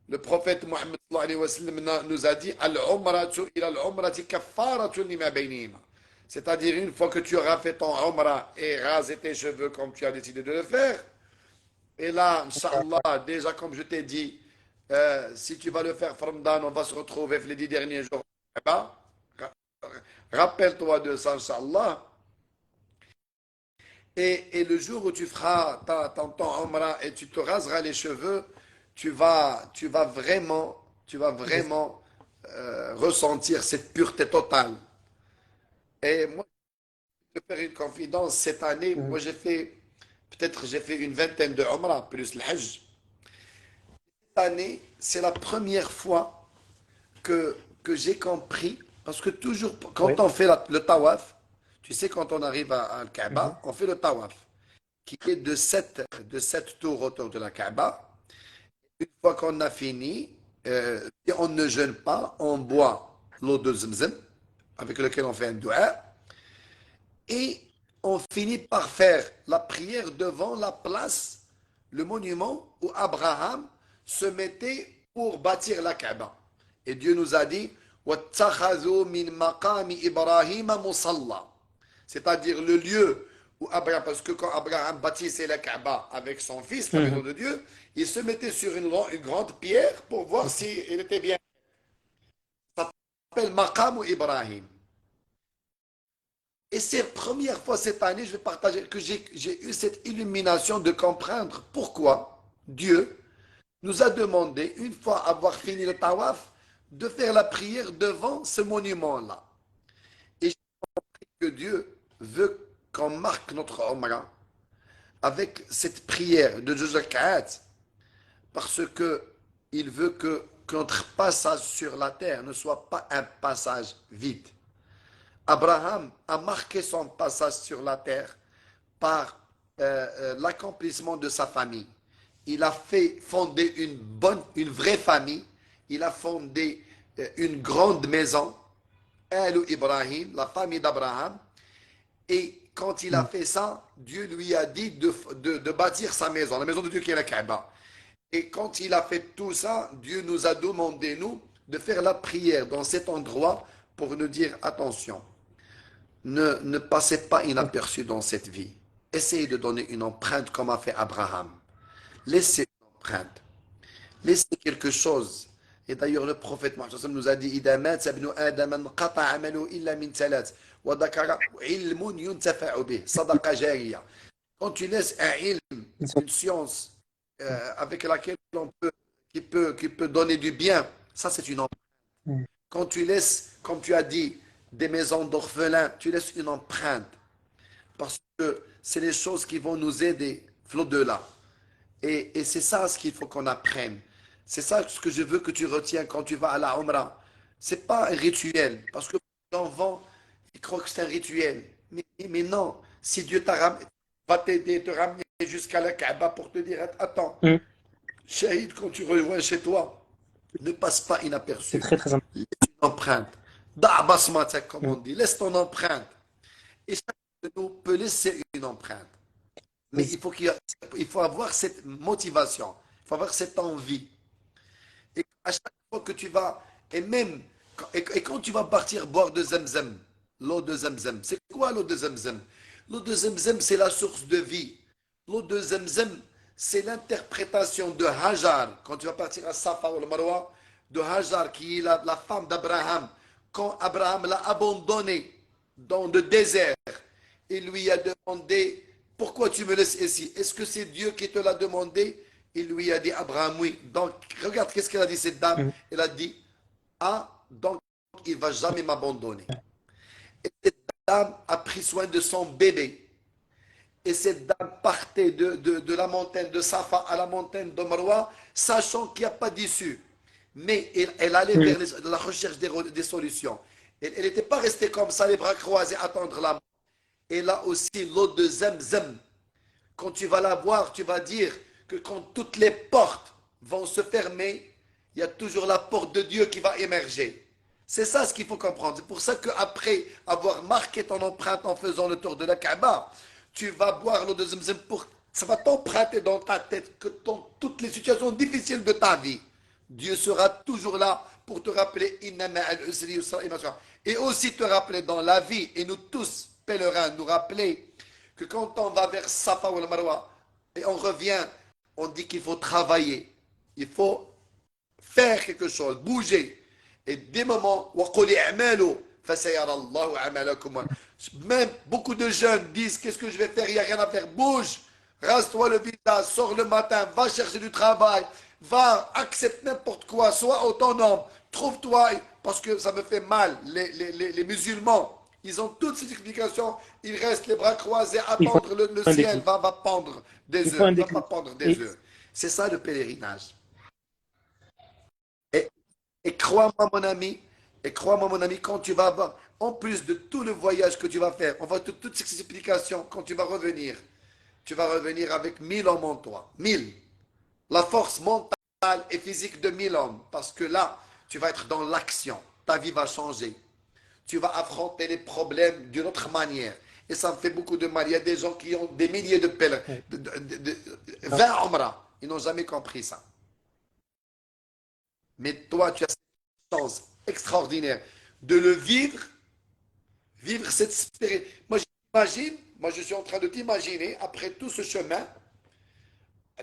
[SPEAKER 1] le prophète Mohammed sallallahu alayhi wa sallam nous a dit Al-Umratu ila al-Umrati kaffaratun lima baynihima. C'est-à-dire, une fois que tu auras fait ton Umrah et rasé tes cheveux comme tu as décidé de le faire, et là, Inch'Allah, déjà comme je t'ai dit, si tu vas le faire Ramadan, on va se retrouver les 10 derniers jours. Eh ben, rappelle-toi de ça, Inch'Allah. Et le jour où tu feras ton Umrah et tu te raseras les cheveux, tu vas vraiment ressentir cette pureté totale. Et moi, je vais te faire une confidence. Cette année,
[SPEAKER 2] Mhm.
[SPEAKER 1] moi, j'ai fait une vingtaine de Umrah, plus le Hajj. Cette année, c'est la première fois que j'ai compris, parce que toujours,
[SPEAKER 2] Oui.
[SPEAKER 1] quand on fait le tawaf, tu sais, quand on arrive à
[SPEAKER 2] Mhm.
[SPEAKER 1] Al-Kaaba, on fait le tawaf, qui est de sept tours autour de la Kaaba. Une fois qu'on a fini, si on ne jeûne pas, on boit l'eau de Zamzam, avec lequel on fait un dua, et on finit par faire la prière devant la place, le monument où Abraham se mettait pour bâtir la Kaaba. Et Dieu nous a dit وَاتَّخَذُوا مِن مَقَامِ إِبْرَاهِيمَ مُصَلَّى. C'est-à-dire le lieu où Abraham, parce que quand Abraham bâtissait la Kaaba avec son fils, la maison
[SPEAKER 2] Mhm.
[SPEAKER 1] de Dieu, il se mettait sur une grande pierre pour voir
[SPEAKER 2] Ok.
[SPEAKER 1] si elle était bien. Ça s'appelle Maqam Ibrahim. Et c'est la première fois cette année, je vais partager, que j'ai eu cette illumination de comprendre pourquoi Dieu nous a demandé, une fois avoir fini le tawaf, de faire la prière devant ce monument-là. Et je sais que Dieu veut qu'on marque notre Umrah avec cette prière de deux rak'at, parce que il veut que notre passage sur la terre ne soit pas un passage vide. Abraham a marqué son passage sur la terre par l'accomplissement de sa famille. Il a fait fonder une vraie famille. Il a fondé une grande maison, El Ibrahim, la famille d'Abraham. Et quand il a
[SPEAKER 2] Mhm.
[SPEAKER 1] fait ça, Dieu lui a dit de bâtir sa maison, la maison de Dieu qui est la Kaaba. Et quand il a fait tout ça, Dieu nous a demandé, nous, de faire la prière dans cet endroit pour nous dire attention, ne passez pas
[SPEAKER 2] Ok.
[SPEAKER 1] inaperçu dans cette vie. Essayez de donner une empreinte comme a fait Abraham. Laissez une empreinte. Laissez quelque chose. Et d'ailleurs, le prophète Mohammed nous a dit إذا مات ابن آدم انقطع عمله إلا من ثلاث وذكر علم ينتفع به صدقة جارية. Quand tu laisses un ilm,
[SPEAKER 2] Ils sont-
[SPEAKER 1] une science avec laquelle qui peut donner du bien, ça c'est une empreinte.
[SPEAKER 2] Mhm.
[SPEAKER 1] Quand tu laisses, comme tu as dit, des maisons d'orphelins, tu laisses une empreinte. Parce que c'est les choses qui vont nous aider au-delà. Et c'est ça ce qu'il faut qu'on apprenne. C'est ça ce que je veux que tu retiens quand tu vas à la Umrah. C'est pas un rituel. Parce que les gens vont, ils croient que c'est un rituel. Mais non. Si Dieu va t'aider, te ramener jusqu'à la Kaaba pour te dire, attends,
[SPEAKER 2] Mhm.
[SPEAKER 1] Shahid, quand tu rejoins chez toi, ne passe pas
[SPEAKER 2] C'est
[SPEAKER 1] inaperçu.
[SPEAKER 2] très, très important.
[SPEAKER 1] Laisse une empreinte. Da basmatek, comme on
[SPEAKER 2] Mhm.
[SPEAKER 1] dit. Laisse ton empreinte. Et chacun de nous peut laisser une empreinte. Mais
[SPEAKER 2] Oui.
[SPEAKER 1] il faut avoir cette motivation, il faut avoir cette envie. Et à chaque fois que tu vas, et même, et quand tu vas partir boire de Zamzam, l'eau de Zamzam, c'est quoi l'eau de Zamzam? L'eau de Zamzam, c'est la source de vie. L'eau de Zamzam, c'est l'interprétation de Hajar, quand tu vas partir à Safa ou le Marwa, de Hajar, qui est la femme d'Abraham, quand Abraham l'a abandonnée dans le désert, il lui a demandé, pourquoi tu me laisses ici? Est-ce que c'est Dieu qui te l'a demandé? Il lui a dit, Abraham, oui. Donc, regarde qu'est-ce qu'elle a dit, cette dame.
[SPEAKER 2] Mhm.
[SPEAKER 1] Elle a dit, ah, donc il ne va jamais m'abandonner. Et cette dame a pris soin de son bébé. Et cette dame partait de la montagne de Safa à la montagne de Marwa, sachant qu'il n'y a pas d'issue. Mais elle allait
[SPEAKER 2] Oui.
[SPEAKER 1] vers la recherche des solutions. Elle n'était pas restée comme ça, les bras croisés, attendre la mort. Et là aussi, l'eau de Zemzem. Quand tu vas la voir, tu vas dire que quand toutes les portes vont se fermer, il y a toujours la porte de Dieu qui va émerger. C'est ça ce qu'il faut comprendre. C'est pour ça qu'après avoir marqué ton empreinte en faisant le tour de la Kaaba, tu vas boire l'eau de Zemzem pour... Ça va t'emprunter dans ta tête que dans toutes les situations difficiles de ta vie, Dieu sera toujours là pour te rappeler et aussi te rappeler dans la vie, et nous tous, pèlerins, nous rappeler que quand on va vers Safa ou le Marwa et on revient, on dit qu'il faut travailler, il faut faire quelque chose, bouger. Et des moments, même beaucoup de jeunes disent, qu'est-ce que je vais faire? Il n'y a rien à faire. Bouge, rase-toi le visage, sors le matin, va chercher du travail, va, accepte n'importe quoi, sois autonome, trouve-toi, parce que ça me fait mal. Les musulmans, ils ont toutes ces explications, ils restent les bras croisés,
[SPEAKER 2] Il faut
[SPEAKER 1] attendre le
[SPEAKER 2] un
[SPEAKER 1] ciel
[SPEAKER 2] déclic.
[SPEAKER 1] va pendre
[SPEAKER 2] Il
[SPEAKER 1] des
[SPEAKER 2] faut
[SPEAKER 1] œufs,
[SPEAKER 2] un
[SPEAKER 1] va pas
[SPEAKER 2] déclic.
[SPEAKER 1] pendre des
[SPEAKER 2] Et
[SPEAKER 1] œufs. C'est ça le pèlerinage. Et, et crois-moi, mon ami, et crois-moi, mon ami, quand tu vas avoir, en plus de tout le voyage que tu vas faire, on va toutes ces explications, quand tu vas revenir avec 1000 hommes en toi. 1000. La force mentale et physique de 1000 hommes. Parce que là, tu vas être dans l'action. Ta vie va changer. Tu vas affronter les problèmes d'une autre manière. Et ça me fait beaucoup de mal. Il y a des gens qui ont des milliers de pèlerins,
[SPEAKER 2] ouais.
[SPEAKER 1] 20 Omra. Ils n'ont jamais compris ça. Mais toi, tu as cette chance extraordinaire de le vivre, vivre cette spiritualité. Moi, j'imagine, moi, je suis en train de t'imaginer, après tout ce chemin,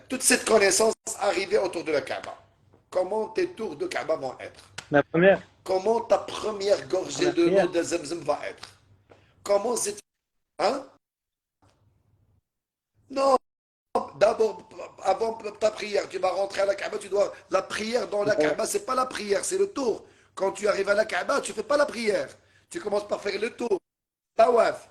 [SPEAKER 1] toute cette connaissance arrivée autour de la Kaaba. Comment tes tours de Kaaba vont être?
[SPEAKER 2] La première,
[SPEAKER 1] Comment ta première
[SPEAKER 2] par
[SPEAKER 1] gorgée
[SPEAKER 2] la
[SPEAKER 1] de l'eau
[SPEAKER 2] prière.
[SPEAKER 1] de Zemzem va être? Comment c'est... Hein? Non, d'abord, avant ta prière, tu vas rentrer à la Kaaba, tu dois... La prière dans la
[SPEAKER 2] Ouais.
[SPEAKER 1] Kaaba, c'est pas la prière, c'est le tour. Quand tu arrives à la Kaaba, tu fais pas la prière. Tu commences par faire le tour. Tawaf.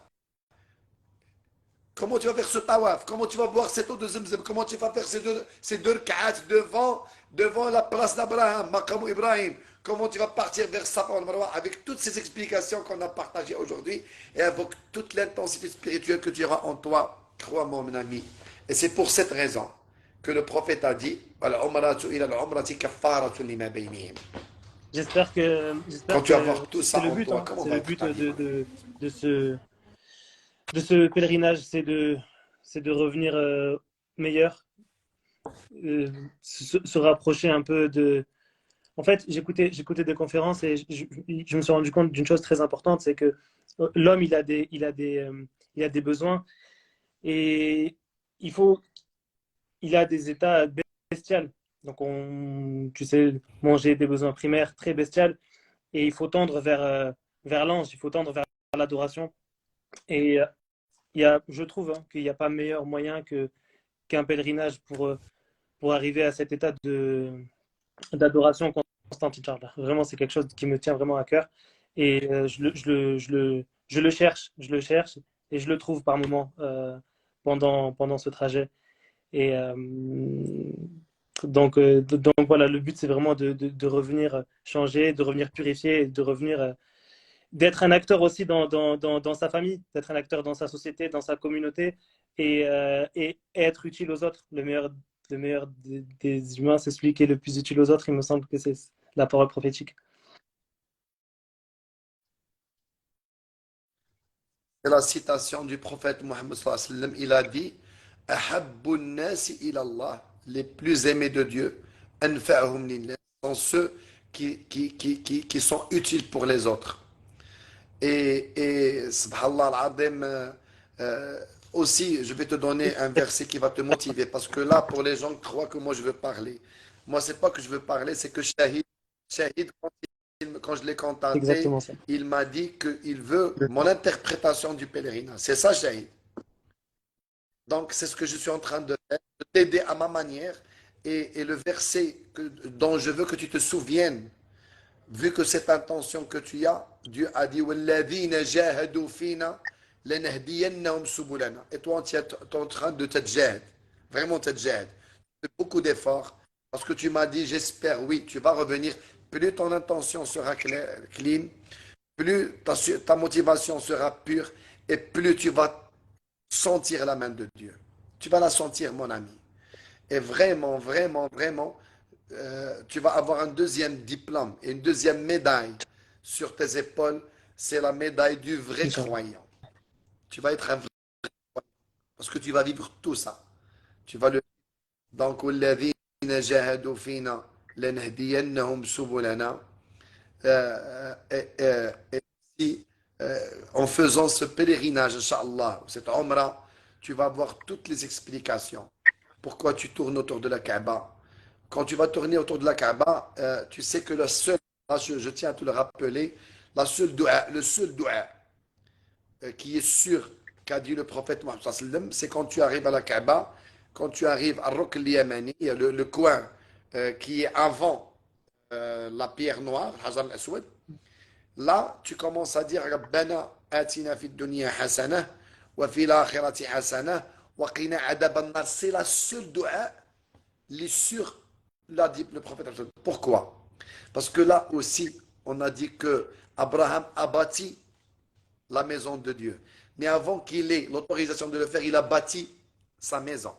[SPEAKER 1] Comment tu vas faire ce tawaf? Comment tu vas boire cette eau de Zemzem? Comment tu vas faire ces deux rak'at devant la place d'Abraham, Maqam Ibrahim? Comment tu vas partir vers Safa al-Marwa avec toutes ces explications qu'on a partagées aujourd'hui et avec toute l'intensité spirituelle que tu auras en toi? Crois-moi, mon ami. Et c'est pour cette raison que le prophète a dit quand
[SPEAKER 2] J'espère
[SPEAKER 1] tu vas
[SPEAKER 2] que
[SPEAKER 1] voir tout
[SPEAKER 2] c'est
[SPEAKER 1] ça
[SPEAKER 2] le
[SPEAKER 1] en
[SPEAKER 2] but,
[SPEAKER 1] toi,
[SPEAKER 2] hein.
[SPEAKER 1] comment
[SPEAKER 2] C'est
[SPEAKER 1] va
[SPEAKER 2] le
[SPEAKER 1] être
[SPEAKER 2] but
[SPEAKER 1] ta vie?
[SPEAKER 2] de ce pèlerinage, c'est de revenir meilleur, se rapprocher un peu de. En fait, j'écoutais des conférences et je me suis rendu compte d'une chose très importante, c'est que l'homme, il a des besoins et il faut, il a des états bestials. Donc, tu sais, manger des besoins primaires très bestiales et il faut tendre vers l'ange, il faut tendre vers l'adoration. Et je trouve qu'il n'y a pas meilleur moyen qu'un pèlerinage pour arriver à cet état d'adoration constante, Inch'Allah. Vraiment, c'est quelque chose qui me tient vraiment à cœur. Et je le cherche et je le trouve par moments pendant ce trajet. Et donc voilà, le but, c'est vraiment de revenir changer, de revenir purifier, de revenir d'être un acteur aussi dans sa famille, d'être un acteur dans sa société, dans sa communauté et être utile aux autres. Le meilleur des humains, c'est celui qui est le plus utile aux autres. Il me semble que c'est la parole prophétique.
[SPEAKER 1] C'est la citation du prophète Mohammed sallallahu alayhi wa sallam. Il a dit Ahabbu nasi ila Allah, les plus aimés de Dieu, anfa'hum lillah, sont ceux qui sont utiles pour les autres. Et subhanallah al-azim, aussi, je vais te donner un verset qui va te motiver. Parce que là, pour les gens qui croient que moi je veux parler, moi, c'est pas que je veux parler, c'est que Shahid, quand je l'ai contacté,
[SPEAKER 2] Exactement ça.
[SPEAKER 1] il m'a dit qu'il veut mon interprétation du pèlerinage. C'est ça, Shahid. Donc, c'est ce que je suis en train de faire, de t'aider à ma manière. Et le verset dont je veux que tu te souviennes, vu que cette intention que tu as, Dieu a dit وَالَّذِينَ جَاهَدُوا فِينَا لَنَهْدِيَنَّهُمْ سُبُلَنَا. Et toi, tu es en train de te jahd, vraiment te jahd. Tu fais beaucoup d'efforts parce que tu m'as dit, j'espère, oui, tu vas revenir. Plus ton intention sera clean, plus ta motivation sera pure et plus tu vas sentir la main de Dieu. Tu vas la sentir, mon ami. Et vraiment, vraiment, vraiment, tu vas avoir un deuxième diplôme et une deuxième médaille sur tes épaules. C'est la médaille du vrai
[SPEAKER 2] Inch'Allah.
[SPEAKER 1] croyant. Tu vas être un vrai parce que tu vas vivre tout ça. Tu vas le donc والذين جاهدوا فينا لنهدينهم سبلنا. Et si, en faisant ce pèlerinage, Inch'Allah, cette Umrah, tu vas avoir toutes les explications. Pourquoi tu tournes autour de la Kaaba? Quand tu vas tourner autour de la Kaaba, tu sais que le seul, là, je tiens à te le rappeler, le seul dua qui est sûr qu'a dit le prophète Mohammed sallallahu alayhi wa sallam, c'est quand tu arrives à la Kaaba, quand tu arrives à Rukn al-Yamani, le coin qui est avant la pierre noire, Hajar al-Aswad. Là, tu commences à dire Rabbana atina fid dunya hasana wa fil akhirati hasana wa qina adab nar. C'est la seule dua, les sûrs, l'a dit le prophète. Pourquoi? Parce que là aussi, on a dit que Abraham a bâti la maison de Dieu. Mais avant qu'il ait l'autorisation de le faire, il a bâti sa maison.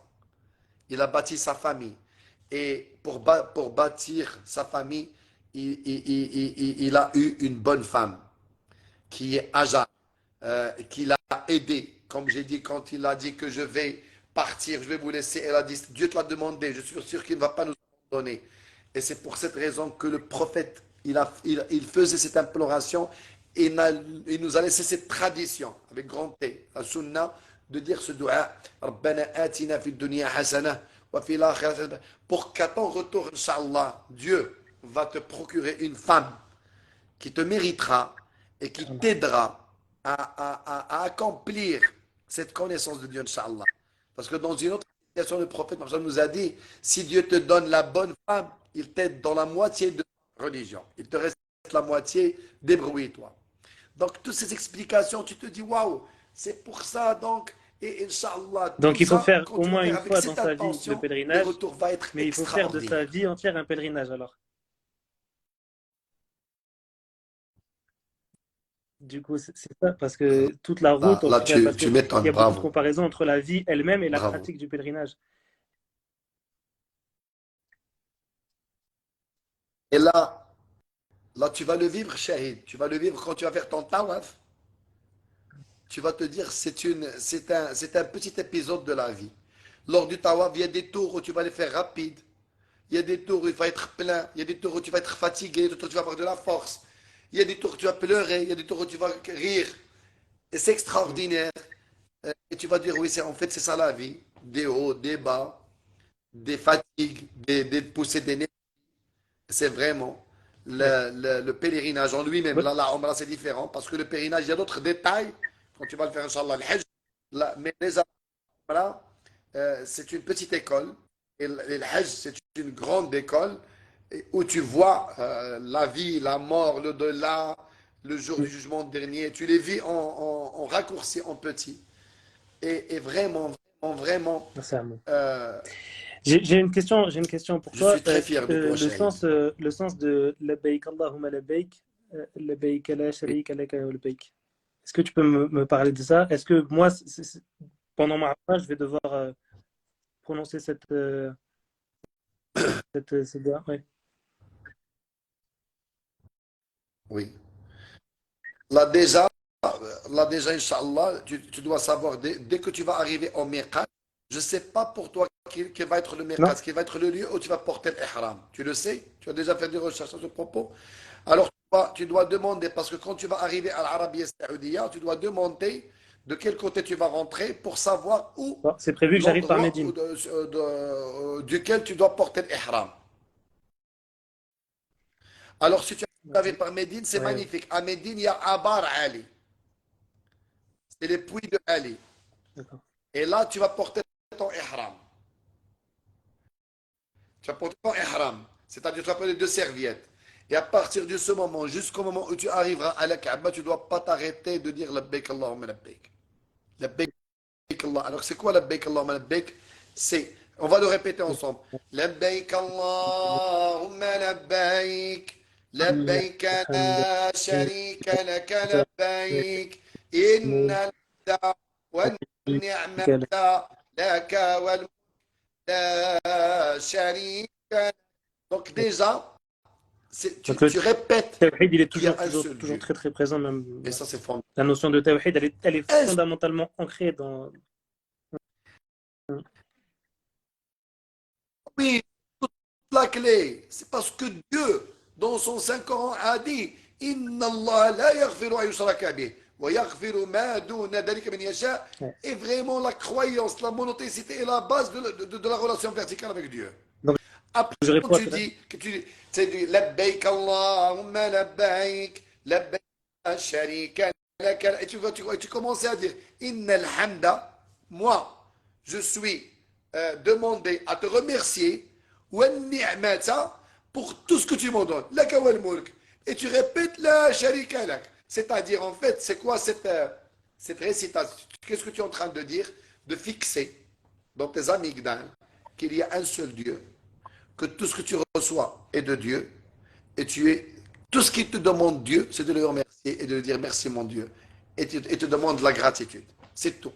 [SPEAKER 1] Il a bâti sa famille. Et pour bâtir sa famille, il a eu une bonne femme qui est Hajar, qui l'a aidé. Comme j'ai dit, quand il a dit que je vais partir, je vais vous laisser, elle a dit, Dieu te l'a demandé, je suis sûr qu'il ne va pas nous abandonner. Et c'est pour cette raison que le prophète, il faisait cette imploration et il nous a laissé cette tradition, avec grand T, la sunna, de dire ce dua, Rabbana atina fid dunya hasana wa fil akhirati, pour qu'à ton retour, Inch'Allah, Dieu va te procurer une femme qui te méritera et qui
[SPEAKER 2] Inch'Allah.
[SPEAKER 1] t'aidera à accomplir cette connaissance de Dieu, Inch'Allah. Parce que dans une autre situation, le prophète Mohammed nous a dit, si Dieu te donne la bonne femme, il t'aide dans la moitié de ta religion. Il te reste la moitié, débrouille-toi. Donc, toutes ces explications, tu te dis, waouh, c'est pour ça, donc, et Inch'Allah, tout
[SPEAKER 2] Donc il faut
[SPEAKER 1] ça,
[SPEAKER 2] faire
[SPEAKER 1] quand
[SPEAKER 2] au
[SPEAKER 1] tu vas
[SPEAKER 2] moins
[SPEAKER 1] faire
[SPEAKER 2] une
[SPEAKER 1] avec
[SPEAKER 2] fois dans
[SPEAKER 1] cette
[SPEAKER 2] sa vie le
[SPEAKER 1] intention, le
[SPEAKER 2] pèlerinage,
[SPEAKER 1] retour va être
[SPEAKER 2] mais il faut faire de sa
[SPEAKER 1] extraordinaire.
[SPEAKER 2] vie entière un pèlerinage alors. Du coup, c'est ça, parce que toute la route, au
[SPEAKER 1] Là
[SPEAKER 2] final, parce
[SPEAKER 1] tu
[SPEAKER 2] qu'il y
[SPEAKER 1] m'étonnes,
[SPEAKER 2] a beaucoup de
[SPEAKER 1] bravo,
[SPEAKER 2] comparaisons entre la vie elle-même et la
[SPEAKER 1] bravo.
[SPEAKER 2] pratique du pèlerinage.
[SPEAKER 1] Et là, tu vas le vivre, Shahid. Tu vas le vivre quand tu vas faire ton tawaf. Tu vas te dire, c'est un petit épisode de la vie. Lors du tawaf, il y a des tours où tu vas les faire rapides. Il y a des tours où il va être plein. Il y a des tours où tu vas être fatigué. Il y a des tours où tu vas avoir de la force. Il y a des tours où tu vas pleurer. Il y a des tours où tu vas rire. Et c'est
[SPEAKER 2] Mm.
[SPEAKER 1] extraordinaire. Et tu vas dire, oui, en fait, c'est ça la vie. Des hauts, des bas, des fatigues, des poussées d'énergie. C'est vraiment
[SPEAKER 2] Ouais.
[SPEAKER 1] le pèlerinage en lui-même.
[SPEAKER 2] Ouais.
[SPEAKER 1] Là, la Omra, c'est différent parce que le pèlerinage, il y a d'autres détails quand tu vas le faire, Inch'Allah, le Hajj. Mais les Omra, c'est une petite école et le Hajj, c'est une grande école où tu vois la vie, la mort, l'au-delà, le jour
[SPEAKER 2] Mm.
[SPEAKER 1] du jugement dernier. Tu les vis en raccourci, en petit. Et vraiment, vraiment, vraiment,
[SPEAKER 2] C'est un mot.
[SPEAKER 1] euh,
[SPEAKER 2] J'ai une question pour
[SPEAKER 1] je
[SPEAKER 2] toi.
[SPEAKER 1] suis très fier de toi, Shahid.
[SPEAKER 2] Le sens de labbaik Allahumma labbaik, labbaik la
[SPEAKER 1] Oui,
[SPEAKER 2] sharika laka wa labbaik. Est-ce que tu peux me parler de ça? Est-ce que moi, pendant ma phrase, je vais devoir prononcer cette doigt? Ouais.
[SPEAKER 1] oui. Là déjà, là déjà, Inch'Allah, tu dois savoir, dès que tu vas arriver au Miqat, je ne sais pas pour toi qui va être le Miqat,
[SPEAKER 2] Non?
[SPEAKER 1] qui va être le lieu où tu vas porter l'Ihram. Tu le sais? Tu as déjà fait des recherches à ce propos? Alors, tu dois demander, parce que quand tu vas arriver à l'Arabie Saoudite, tu dois demander de quel côté tu vas rentrer pour savoir où
[SPEAKER 2] Bon, c'est prévu que j'arrive par
[SPEAKER 1] l'endroit
[SPEAKER 2] Médine.
[SPEAKER 1] duquel tu dois porter l'ihram. Alors, si tu
[SPEAKER 2] Ok.
[SPEAKER 1] arrives par Médine, c'est
[SPEAKER 2] Ouais, ouais,
[SPEAKER 1] magnifique. À Médine, il y a Abar Ali. C'est les puits de Ali.
[SPEAKER 2] d'accord.
[SPEAKER 1] Et là, tu vas porter ton ihram. Tu vas porter ton ihram. C'est-à-dire, tu vas prendre deux serviettes. Et à partir de ce moment, jusqu'au moment où tu arriveras à la Kaaba, tu ne dois pas t'arrêter de dire Labbaik Allahumma Labbaik. Labbaik Allah. Alors, c'est quoi Labbaik Allahumma Labbaik? C'est, on va le répéter ensemble. Labbaik Allahumma Labbaik. لبيك
[SPEAKER 2] الحمد
[SPEAKER 1] لا شريك لك لبيك إن الهدى والنعمة لك والملك لا شريك لك. Donc déjà,
[SPEAKER 2] Donc le
[SPEAKER 1] tu répètes
[SPEAKER 2] tawhid, il est
[SPEAKER 1] qu'il y a
[SPEAKER 2] toujours,
[SPEAKER 1] un
[SPEAKER 2] toujours,
[SPEAKER 1] seul
[SPEAKER 2] toujours
[SPEAKER 1] Dieu.
[SPEAKER 2] très très présent même.
[SPEAKER 1] Et
[SPEAKER 2] Ouais.
[SPEAKER 1] ça, c'est fondamental.
[SPEAKER 2] La notion de tawhid, elle est fondamentalement ancrée dans.
[SPEAKER 1] Oui, toute la clé, c'est parce que Dieu, dans son Saint-Coran, a dit Inna Allah la yaghfiru an yushraka bih, wa yaghfiru ma duna dhalika man yasha.
[SPEAKER 2] Ouais.
[SPEAKER 1] Et vraiment, la croyance, la monothéicité est la base de la relation verticale avec Dieu.
[SPEAKER 2] Donc
[SPEAKER 1] Après,
[SPEAKER 2] je
[SPEAKER 1] quand
[SPEAKER 2] réponds à
[SPEAKER 1] tu
[SPEAKER 2] ta.
[SPEAKER 1] dis, tu dis Labbaik Allahumma labbaik, labbaik la sharika lak. Et tu commences à dire Inna alhamda, moi, je suis demandé à te remercier wa ni'mata pour tout ce que tu m'en donnes. Laka wal mulk. Et tu répètes la sharika lak. C'est-à-dire, en fait, c'est quoi cette récitation? Qu'est-ce que tu es en train de dire? De fixer dans tes amygdales qu'il y a un seul Dieu, que tout ce que tu reçois est de Dieu, et tout ce qui te demande Dieu, c'est de le remercier et de lui dire merci mon Dieu, et te demande la gratitude. C'est tout.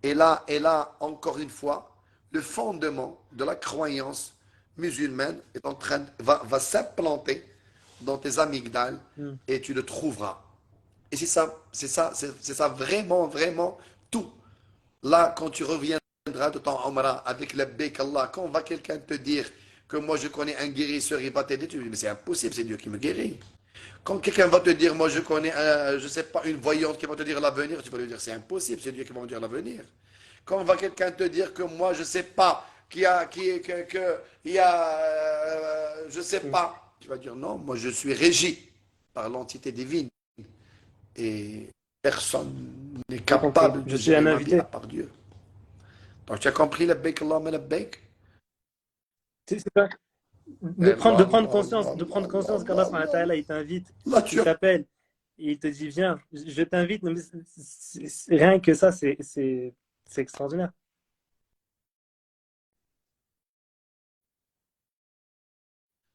[SPEAKER 1] Et là, encore une fois, le fondement de la croyance musulmane est en train va s'implanter dans tes amygdales
[SPEAKER 2] Hmm.
[SPEAKER 1] et tu le trouveras. Et c'est ça vraiment, vraiment tout. Là, quand tu reviendras de ton Umrah avec le Bek Allah, quand va quelqu'un te dire que moi je connais un guérisseur, il va t'aider, tu dis mais c'est impossible, c'est Dieu qui me guérit. Quand quelqu'un va te dire moi je connais, je sais pas, une voyante qui va te dire l'avenir, tu vas lui dire c'est impossible, c'est Dieu qui va me dire l'avenir. Quand va quelqu'un te dire que moi je sais pas, qu'il y a, je sais
[SPEAKER 2] Hmm.
[SPEAKER 1] pas, tu vas dire non, moi je suis régi par l'entité divine et personne n'est
[SPEAKER 2] J'ai compris.
[SPEAKER 1] capable
[SPEAKER 2] Je
[SPEAKER 1] de
[SPEAKER 2] suis
[SPEAKER 1] gérer
[SPEAKER 2] un
[SPEAKER 1] ma vie à
[SPEAKER 2] invité.
[SPEAKER 1] part Dieu. Donc tu as compris la bake Allah mais la bake?
[SPEAKER 2] C'est ça.
[SPEAKER 1] Eh,
[SPEAKER 2] De
[SPEAKER 1] voilà,
[SPEAKER 2] prendre
[SPEAKER 1] voilà,
[SPEAKER 2] conscience, de prendre
[SPEAKER 1] voilà,
[SPEAKER 2] conscience qu'Allah subhanahu wa
[SPEAKER 1] voilà.
[SPEAKER 2] ta'ala, il t'invite,
[SPEAKER 1] Là
[SPEAKER 2] il t'appelle, et il te dit viens, je t'invite. Non, mais rien que ça, c'est extraordinaire.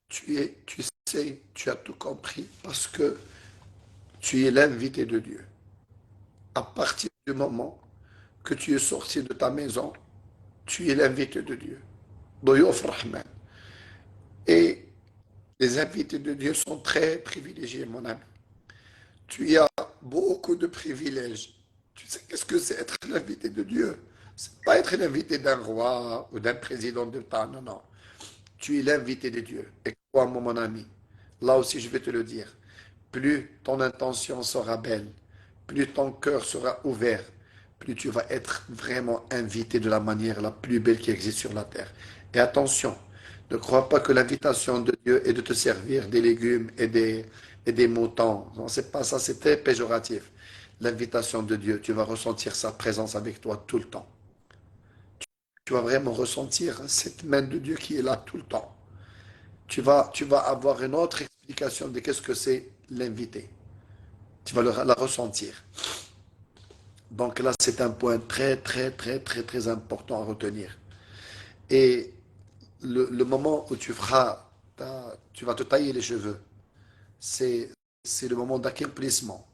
[SPEAKER 1] tu sais, tu as tout compris parce que tu es l'invité de Dieu. À partir du moment que tu es sorti de ta maison, tu es l'invité de Dieu. Doyof Rahman. Et les invités de Dieu sont très privilégiés, mon ami. Tu as beaucoup de privilèges. Tu sais qu'est-ce que c'est être l'invité de Dieu? C'est pas être l'invité d'un roi ou d'un président d'État, non, non. Tu es l'invité de Dieu. Et crois-moi, mon ami, là aussi je vais te le dire, plus ton intention sera belle, plus ton cœur sera ouvert, plus tu vas être vraiment invité de la manière la plus belle qui existe sur la terre. Et attention, ne crois pas que l'invitation de Dieu est de te servir des légumes et des moutons. Non, c'est pas ça, c'est très péjoratif. L'invitation de Dieu, tu vas ressentir sa présence avec toi tout le temps. Tu vas vraiment ressentir cette main de Dieu qui est là tout le temps. Tu vas avoir une autre explication de qu'est-ce que c'est l'invité. Tu vas la ressentir. Donc là, c'est un point très, très, très, très, très important à retenir. Et le moment où tu vas te tailler les cheveux, c'est, c'est le moment d'accomplissement.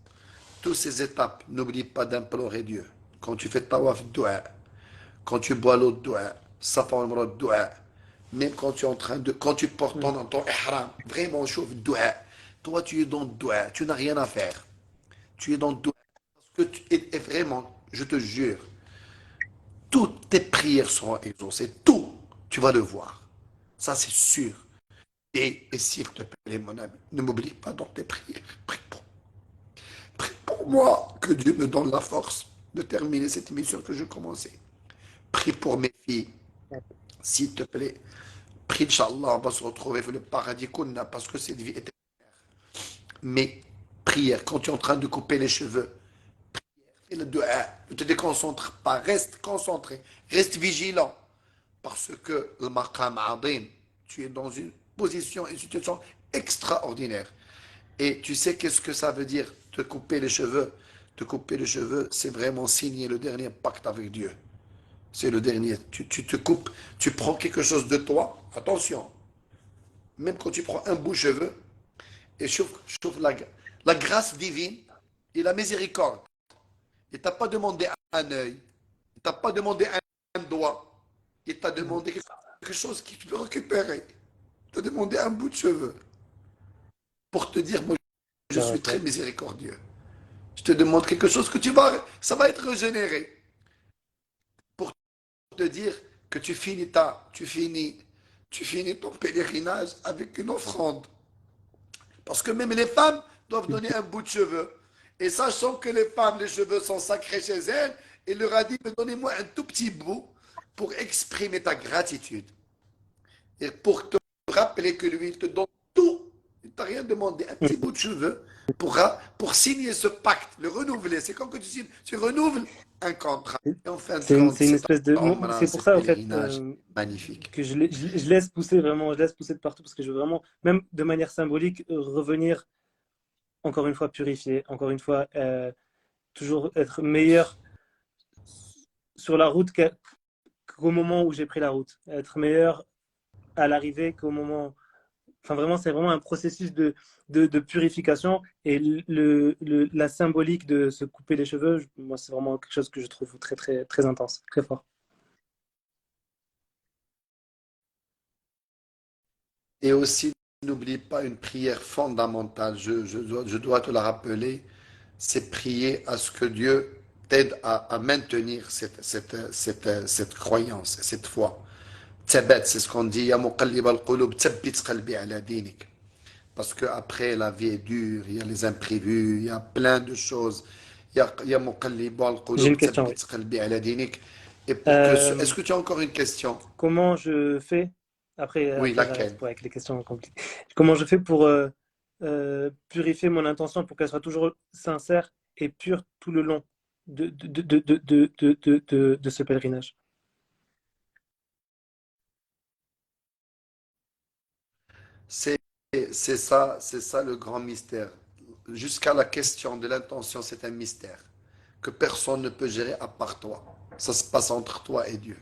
[SPEAKER 1] Toutes ces étapes, n'oublie pas d'implorer Dieu. Quand tu fais tawaf, dua. Quand tu bois l'eau, dua. Safa al dua. Même quand tu es en train de, quand tu portes
[SPEAKER 2] Hmm.
[SPEAKER 1] ton ihram, vraiment chauffe, dua. Toi, tu es dans le dua. Tu n'as rien à faire. Tu es dans le dua. Parce que et vraiment, je te jure, toutes tes prières seront exaucées. Tout, tu vas le voir. Ça, c'est sûr. Et s'il te plaît, mon ami, ne m'oublie pas dans tes prières. Prie pour moi, que Dieu me donne la force de terminer cette mission que je commençais. Prie pour mes filles, s'il te plaît. Prie, Inch'Allah, on va se retrouver dans le paradis qu'on a parce que cette vie est... Mais, prière, quand tu es en train de couper les cheveux, fais le dua, ne te déconcentre pas, reste concentré, reste vigilant. Parce que le maqam adim, tu es dans une position, une situation extraordinaire. Et tu sais qu'est-ce que ça veut dire, te couper les cheveux? Te couper les cheveux, c'est vraiment signer le dernier pacte avec Dieu. C'est le dernier. Tu te coupes, tu prends quelque chose de toi. Attention, même quand tu prends un bout de cheveux, et chauffe la grâce divine et la miséricorde. Il t'a pas demandé un œil, il t'a pas demandé un doigt, il t'a demandé quelque chose que tu peux récupérer. Il t'a demandé un bout de cheveux pour te dire, moi, je suis très miséricordieux. Je te demande quelque chose que ça va être régénéré pour te dire que tu finis ton pèlerinage avec une offrande. Parce que même les femmes doivent donner un bout de cheveux. Et sachant que les femmes, les cheveux sont sacrés chez elles, il leur a dit, donnez-moi un tout petit bout pour exprimer ta gratitude. Et pour te rappeler que lui, il te donne tout. Il ne t'a rien demandé, un petit bout de cheveux pour signer ce pacte, le renouveler. C'est comme que tu renouveles un contrat. Et en fin de compte,
[SPEAKER 2] C'est une
[SPEAKER 1] c'est
[SPEAKER 2] espèce de...
[SPEAKER 1] Omra,
[SPEAKER 2] C'est pour
[SPEAKER 1] c'est
[SPEAKER 2] ça, en fait,
[SPEAKER 1] pèlerinage magnifique.
[SPEAKER 2] que je laisse pousser vraiment, je laisse pousser de partout parce que je veux vraiment, même de manière symbolique, revenir, encore une fois, purifié, encore une fois, toujours être meilleur sur la route qu'au moment où j'ai pris la route. Être meilleur à l'arrivée qu'au moment... Enfin, vraiment, c'est vraiment un processus de purification. Et la symbolique de se couper les cheveux, moi, c'est vraiment quelque chose que je trouve très, très, très intense, très fort.
[SPEAKER 1] Et aussi, n'oublie pas une prière fondamentale. Je dois te la rappeler. C'est prier à ce que Dieu t'aide à maintenir cette croyance, cette foi. Tzabat, c'est ce qu'on dit. Ya muqallib al-qulub, tzabbit qalbi ala dinik. Parce qu'après, la vie est dure, il y a les imprévus, il y a plein de choses. Ya muqallib
[SPEAKER 2] J'ai
[SPEAKER 1] al-qulub,
[SPEAKER 2] une question,
[SPEAKER 1] tzabbit
[SPEAKER 2] oui.
[SPEAKER 1] qalbi ala dinik. Et
[SPEAKER 2] Euh,
[SPEAKER 1] est-ce que tu as encore une question?
[SPEAKER 2] Comment je fais,
[SPEAKER 1] Oui,
[SPEAKER 2] après j'arrête
[SPEAKER 1] laquelle?
[SPEAKER 2] pour avec les questions compliquées, comment je fais pour purifier mon intention pour qu'elle soit toujours sincère et pure tout le long de ce pèlerinage?
[SPEAKER 1] C'est c'est ça le grand mystère. Jusqu'à la question de l'intention, c'est un mystère que personne ne peut gérer à part toi. Ça se passe entre toi et Dieu.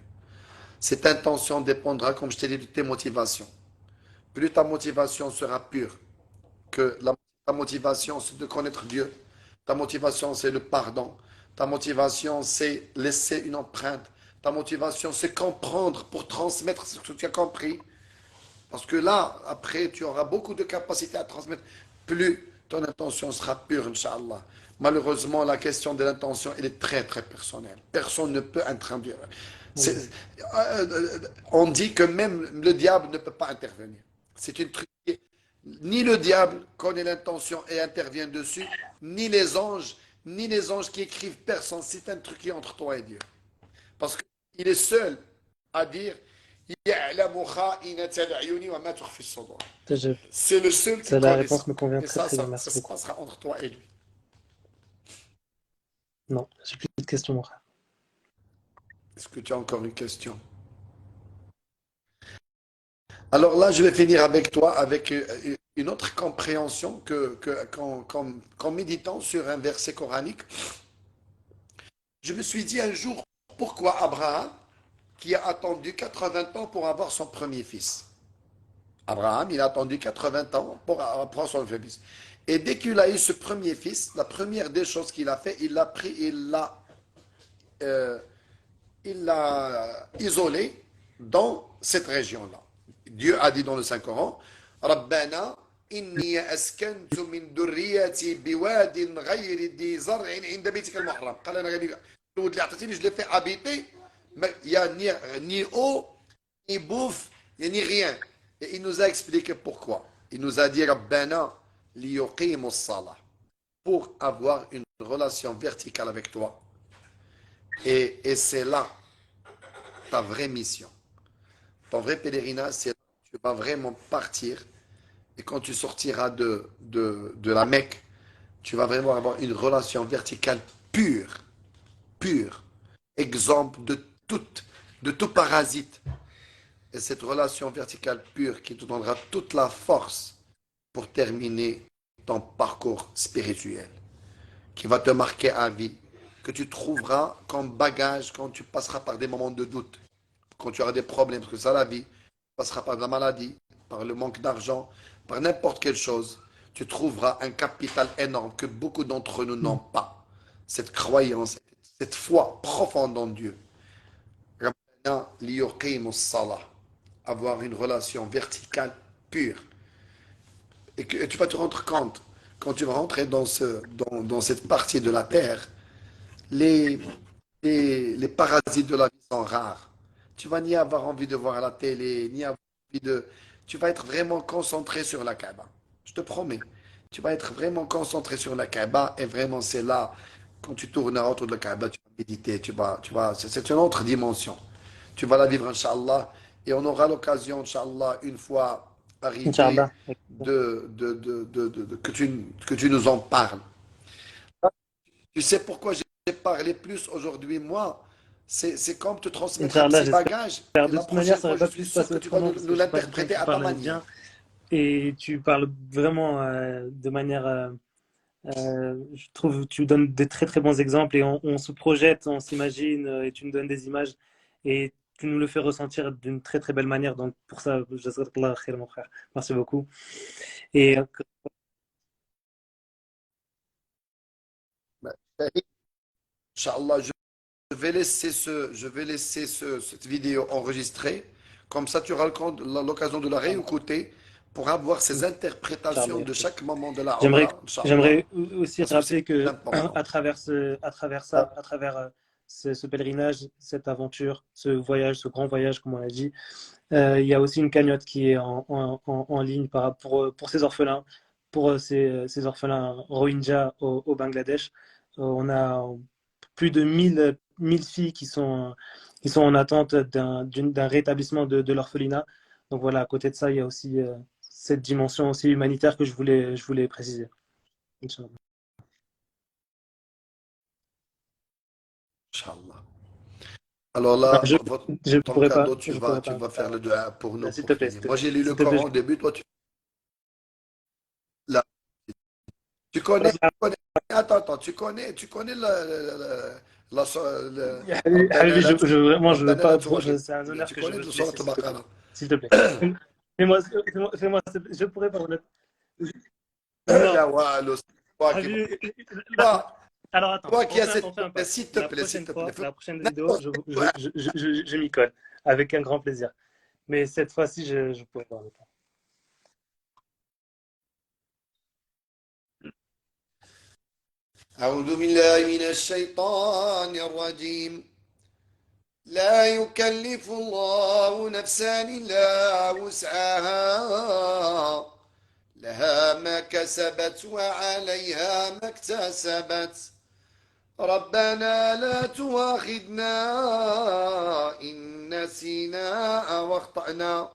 [SPEAKER 1] Cette intention dépendra, comme je t'ai dit, de tes motivations. Plus ta motivation sera pure, que ta motivation, c'est de connaître Dieu. Ta motivation, c'est le pardon. Ta motivation, c'est laisser une empreinte. Ta motivation, c'est comprendre pour transmettre ce que tu as compris. Parce que là, après, tu auras beaucoup de capacités à transmettre. Plus ton intention sera pure, Inch'Allah. Malheureusement, la question de l'intention, elle est très, très personnelle. Personne ne peut introduire. On dit que même le diable ne peut pas intervenir. C'est une truc. Ni le diable connaît l'intention et intervient dessus, ni les anges, ni les anges qui écrivent personne. C'est un truc qui est entre toi et Dieu. Parce qu'il est seul à dire
[SPEAKER 2] Ça, je-
[SPEAKER 1] c'est le seul qui
[SPEAKER 2] La
[SPEAKER 1] connaît ça.
[SPEAKER 2] réponse me convient
[SPEAKER 1] Et
[SPEAKER 2] très très bien,
[SPEAKER 1] ça
[SPEAKER 2] merci
[SPEAKER 1] se
[SPEAKER 2] beaucoup.
[SPEAKER 1] passera entre toi et lui.
[SPEAKER 2] Non, j'ai plus de questions, mon frère.
[SPEAKER 1] Est-ce que tu as encore une question? Alors là, je vais finir avec toi avec une autre compréhension qu'en méditant sur un verset coranique. Je me suis dit un jour, pourquoi Abraham, qui a attendu 80 ans pour avoir son premier fils? Abraham, il a attendu 80 ans pour avoir son premier fils. Et dès qu'il a eu ce premier fils, la première des choses qu'il a fait, il l'a pris, euh, il l'a isolé dans cette région-là. Dieu a dit dans le Saint-Coran, Rabbana, inni askantu min durriyati biwadin ghayri di zar'in inda baytika al-muharram. قال انا غادي الولد اللي عطيتيني je l'ai fait habiter, mais il y a ni eau, ni bouffe, ni rien. Et il nous a expliqué pourquoi. Il nous a dit Rabbana liyuqimu as-salah, pour avoir une une relation verticale avec toi. Et c'est là ta vraie mission. Ton vrai pèlerinage, c'est là où tu vas vraiment partir. Et quand tu sortiras de la Mecque, tu vas vraiment avoir une relation verticale pure, pure, exemple de tout parasite. Et cette relation verticale pure qui te donnera toute la force pour terminer ton parcours spirituel, qui va te marquer à vie, que tu trouveras comme bagage quand tu passeras par des moments de doute, quand tu auras des problèmes, parce que ça, la vie, tu passeras par la maladie, par le manque d'argent, par n'importe quelle chose, tu trouveras un capital énorme que beaucoup d'entre nous n'ont pas. Cette croyance, cette foi profonde en Dieu. Avoir une relation verticale pure. Et tu vas te rendre compte, quand tu vas rentrer dans cette partie de la terre, les, les parasites de la vie sont rares. Tu vas ni avoir envie de voir à la télé, ni avoir envie de... Tu vas être vraiment concentré sur la Kaaba. Je te promets. Tu vas être vraiment concentré sur la Kaaba et vraiment c'est là, quand tu tourneras autour de la Kaaba, tu vas méditer, c'est une autre dimension. Tu vas la vivre, Inch'Allah, et on aura l'occasion, Inch'Allah, une fois arrivé,
[SPEAKER 2] Inch'Allah.
[SPEAKER 1] que tu nous en parles. Tu sais pourquoi j'ai parlé plus aujourd'hui, moi? C'est comme te transmettre un
[SPEAKER 2] Inch'Allah,
[SPEAKER 1] petit
[SPEAKER 2] j'espère.
[SPEAKER 1] bagage. Et
[SPEAKER 2] De
[SPEAKER 1] la
[SPEAKER 2] toute manière,
[SPEAKER 1] prochaine
[SPEAKER 2] ça
[SPEAKER 1] fois,
[SPEAKER 2] aurait
[SPEAKER 1] je
[SPEAKER 2] pas
[SPEAKER 1] suis
[SPEAKER 2] pu se
[SPEAKER 1] sûr
[SPEAKER 2] passer
[SPEAKER 1] que tu vas
[SPEAKER 2] autrement parce que
[SPEAKER 1] nous
[SPEAKER 2] je suis pas quelqu'un
[SPEAKER 1] l'interpréter
[SPEAKER 2] qui
[SPEAKER 1] à ta
[SPEAKER 2] parle bien
[SPEAKER 1] manière.
[SPEAKER 2] et tu parles vraiment de manière, je trouve, tu donnes de très très bons exemples et on se projette, on s'imagine et tu nous donnes des images et tu nous le fais ressentir d'une très très belle manière. Donc pour ça, jazakallah khair, mon frère. Merci beaucoup. Et
[SPEAKER 1] Ben, Inch'Allah, je vais laisser cette vidéo enregistrée. Comme ça, tu auras l'occasion de la réécouter pour avoir ces interprétations
[SPEAKER 2] Inch'Allah,
[SPEAKER 1] de chaque moment de la
[SPEAKER 2] J'aimerais,
[SPEAKER 1] Umrah, Inch'Allah,
[SPEAKER 2] j'aimerais aussi
[SPEAKER 1] parce que c'est
[SPEAKER 2] rappeler que
[SPEAKER 1] important.
[SPEAKER 2] à travers ça, à travers ce pèlerinage, cette aventure, ce voyage, ce grand voyage, comme on l'a dit, il y a aussi une cagnotte qui est en ligne pour ces orphelins, pour ces orphelins Rohingyas au Bangladesh. On a plus de 1000 filles qui sont en attente d'un rétablissement de l'orphelinat. Donc voilà, à côté de ça, il y a aussi cette dimension aussi humanitaire que je voulais préciser. Inch'Allah.
[SPEAKER 1] Inch'Allah. Alors
[SPEAKER 2] Non,
[SPEAKER 1] là, ton cadeau,
[SPEAKER 2] je pourrais
[SPEAKER 1] tu
[SPEAKER 2] pas
[SPEAKER 1] vas faire
[SPEAKER 2] faire.
[SPEAKER 1] le dua pour nous,
[SPEAKER 2] S'il
[SPEAKER 1] pour
[SPEAKER 2] te plaît,
[SPEAKER 1] finir. Moi, j'ai lu le
[SPEAKER 2] s'il te plaît.
[SPEAKER 1] Coran au début, toi, là, tu connais, attends, tu connais la,
[SPEAKER 2] Habibi,
[SPEAKER 1] Rabbana
[SPEAKER 2] vraiment, je veux
[SPEAKER 1] Rabbana la
[SPEAKER 2] pas.
[SPEAKER 1] tughadhibna.
[SPEAKER 2] C'est un honneur
[SPEAKER 1] Tu
[SPEAKER 2] que je
[SPEAKER 1] connais
[SPEAKER 2] veux
[SPEAKER 1] le
[SPEAKER 2] te
[SPEAKER 1] surat
[SPEAKER 2] laisser, s'il te plaît.
[SPEAKER 1] al-Baqarah.
[SPEAKER 2] S'il te plaît. Fais-moi, je pourrais pas. Non,
[SPEAKER 1] Ya walou, c'est toi qui va.
[SPEAKER 2] Habibi,
[SPEAKER 1] Toi,
[SPEAKER 2] alors attends,
[SPEAKER 1] toi qui as
[SPEAKER 2] on
[SPEAKER 1] cette
[SPEAKER 2] fait un pacte.
[SPEAKER 1] s'il te plaît, s'il te plaît.
[SPEAKER 2] La prochaine vidéo,
[SPEAKER 1] N'importe quoi.
[SPEAKER 2] je m'y colle avec un grand plaisir. Mais cette fois-ci, je pourrais pas.
[SPEAKER 1] أعوذ بالله من الشيطان الرجيم. لا يكلف الله نفسا إلا وسعها لها ما كسبت وعليها ما اكتسبت ربنا لا تواخذنا إن نسينا أو أخطأنا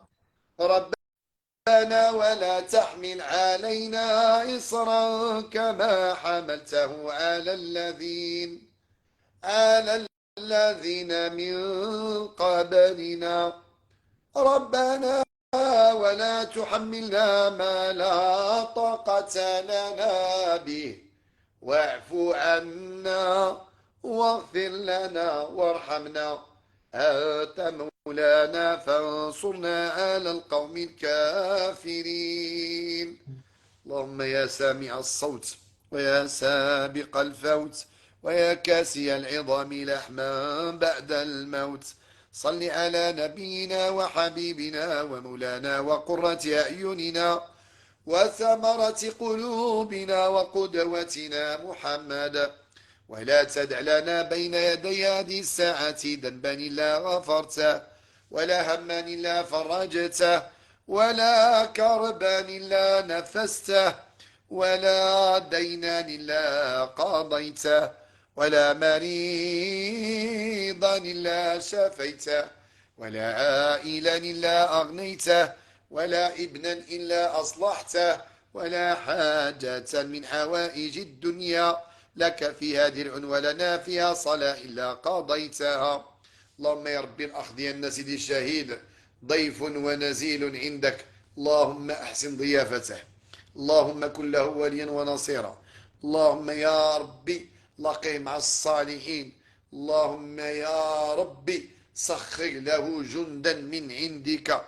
[SPEAKER 1] ربنا ولا تحمل علينا إصرا كما حملته على الذين من قبلنا ربنا ولا تحملنا ما لا طاقة لنا به واعف عنا واغفر لنا وارحمنا أنت مولانا فانصرنا على القوم الكافرين اللهم يا سامع الصوت ويا سابق الفوت ويا كاسي العظام لحما بعد الموت صل على نبينا وحبيبنا ومولانا وقرة أعيننا وثمرة قلوبنا وقدوتنا محمد ولا تدع لنا بين يدي هذه الساعة ذنبا إلا غفرته ولا هما إلا فرجته ولا كربا إلا نفسته ولا دينا إلا قضيته ولا مريضا إلا شفيته ولا عائلا إلا أغنيته ولا ابنا إلا أصلحته ولا حاجة من حوائج الدنيا لك فيها درع ولنا فيها صلاة إلا قضيتها. اللهم يا ربي الأخ ديالنا سيدي الشهيد ضيف ونزيل عندك، اللهم أحسن ضيافته، اللهم كن له وليا ونصيرا، اللهم يا ربي لقيه مع الصالحين، اللهم يا ربي سخر له جندا من عندك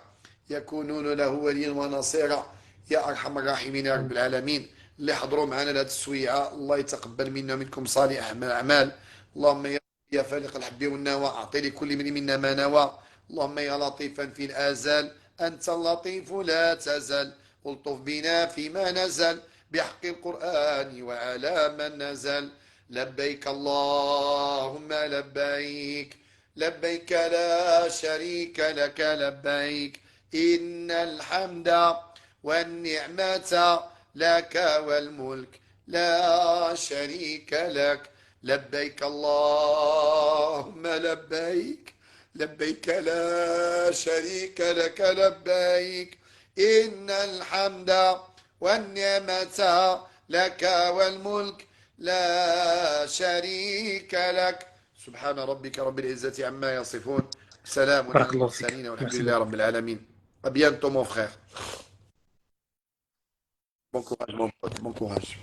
[SPEAKER 1] يكونون له وليا ونصيرا يا أرحم الراحمين يا رب العالمين. اللي حضروا معنا لهذه السويعة الله يتقبل منا ومنكم صالح الأعمال. اللهم يا فالق الحب والنوى أعطي لكل من منا ما نوى. اللهم يا لطيفا في الآزال أنت اللطيف لا تزل، الطف بنا فيما نزل بحق القرآن وعلى من نزل. لبيك اللهم لبيك، لبيك لا شريك لك لبيك، إن الحمد والنعمة لك والملك لا شريك لك. لبيك اللهم لبيك، لبيك لا شريك لك لبيك، إن الحمد والنعمة لك والملك لا شريك لك. سبحان ربك رب العزة عما يصفون، سلام على
[SPEAKER 2] بارك الله فيك.
[SPEAKER 1] المرسلين والحمد
[SPEAKER 2] Merci
[SPEAKER 1] لله
[SPEAKER 2] beaucoup.
[SPEAKER 1] رب العالمين. À bientôt mon frère. Bon courage mon pote, bon courage.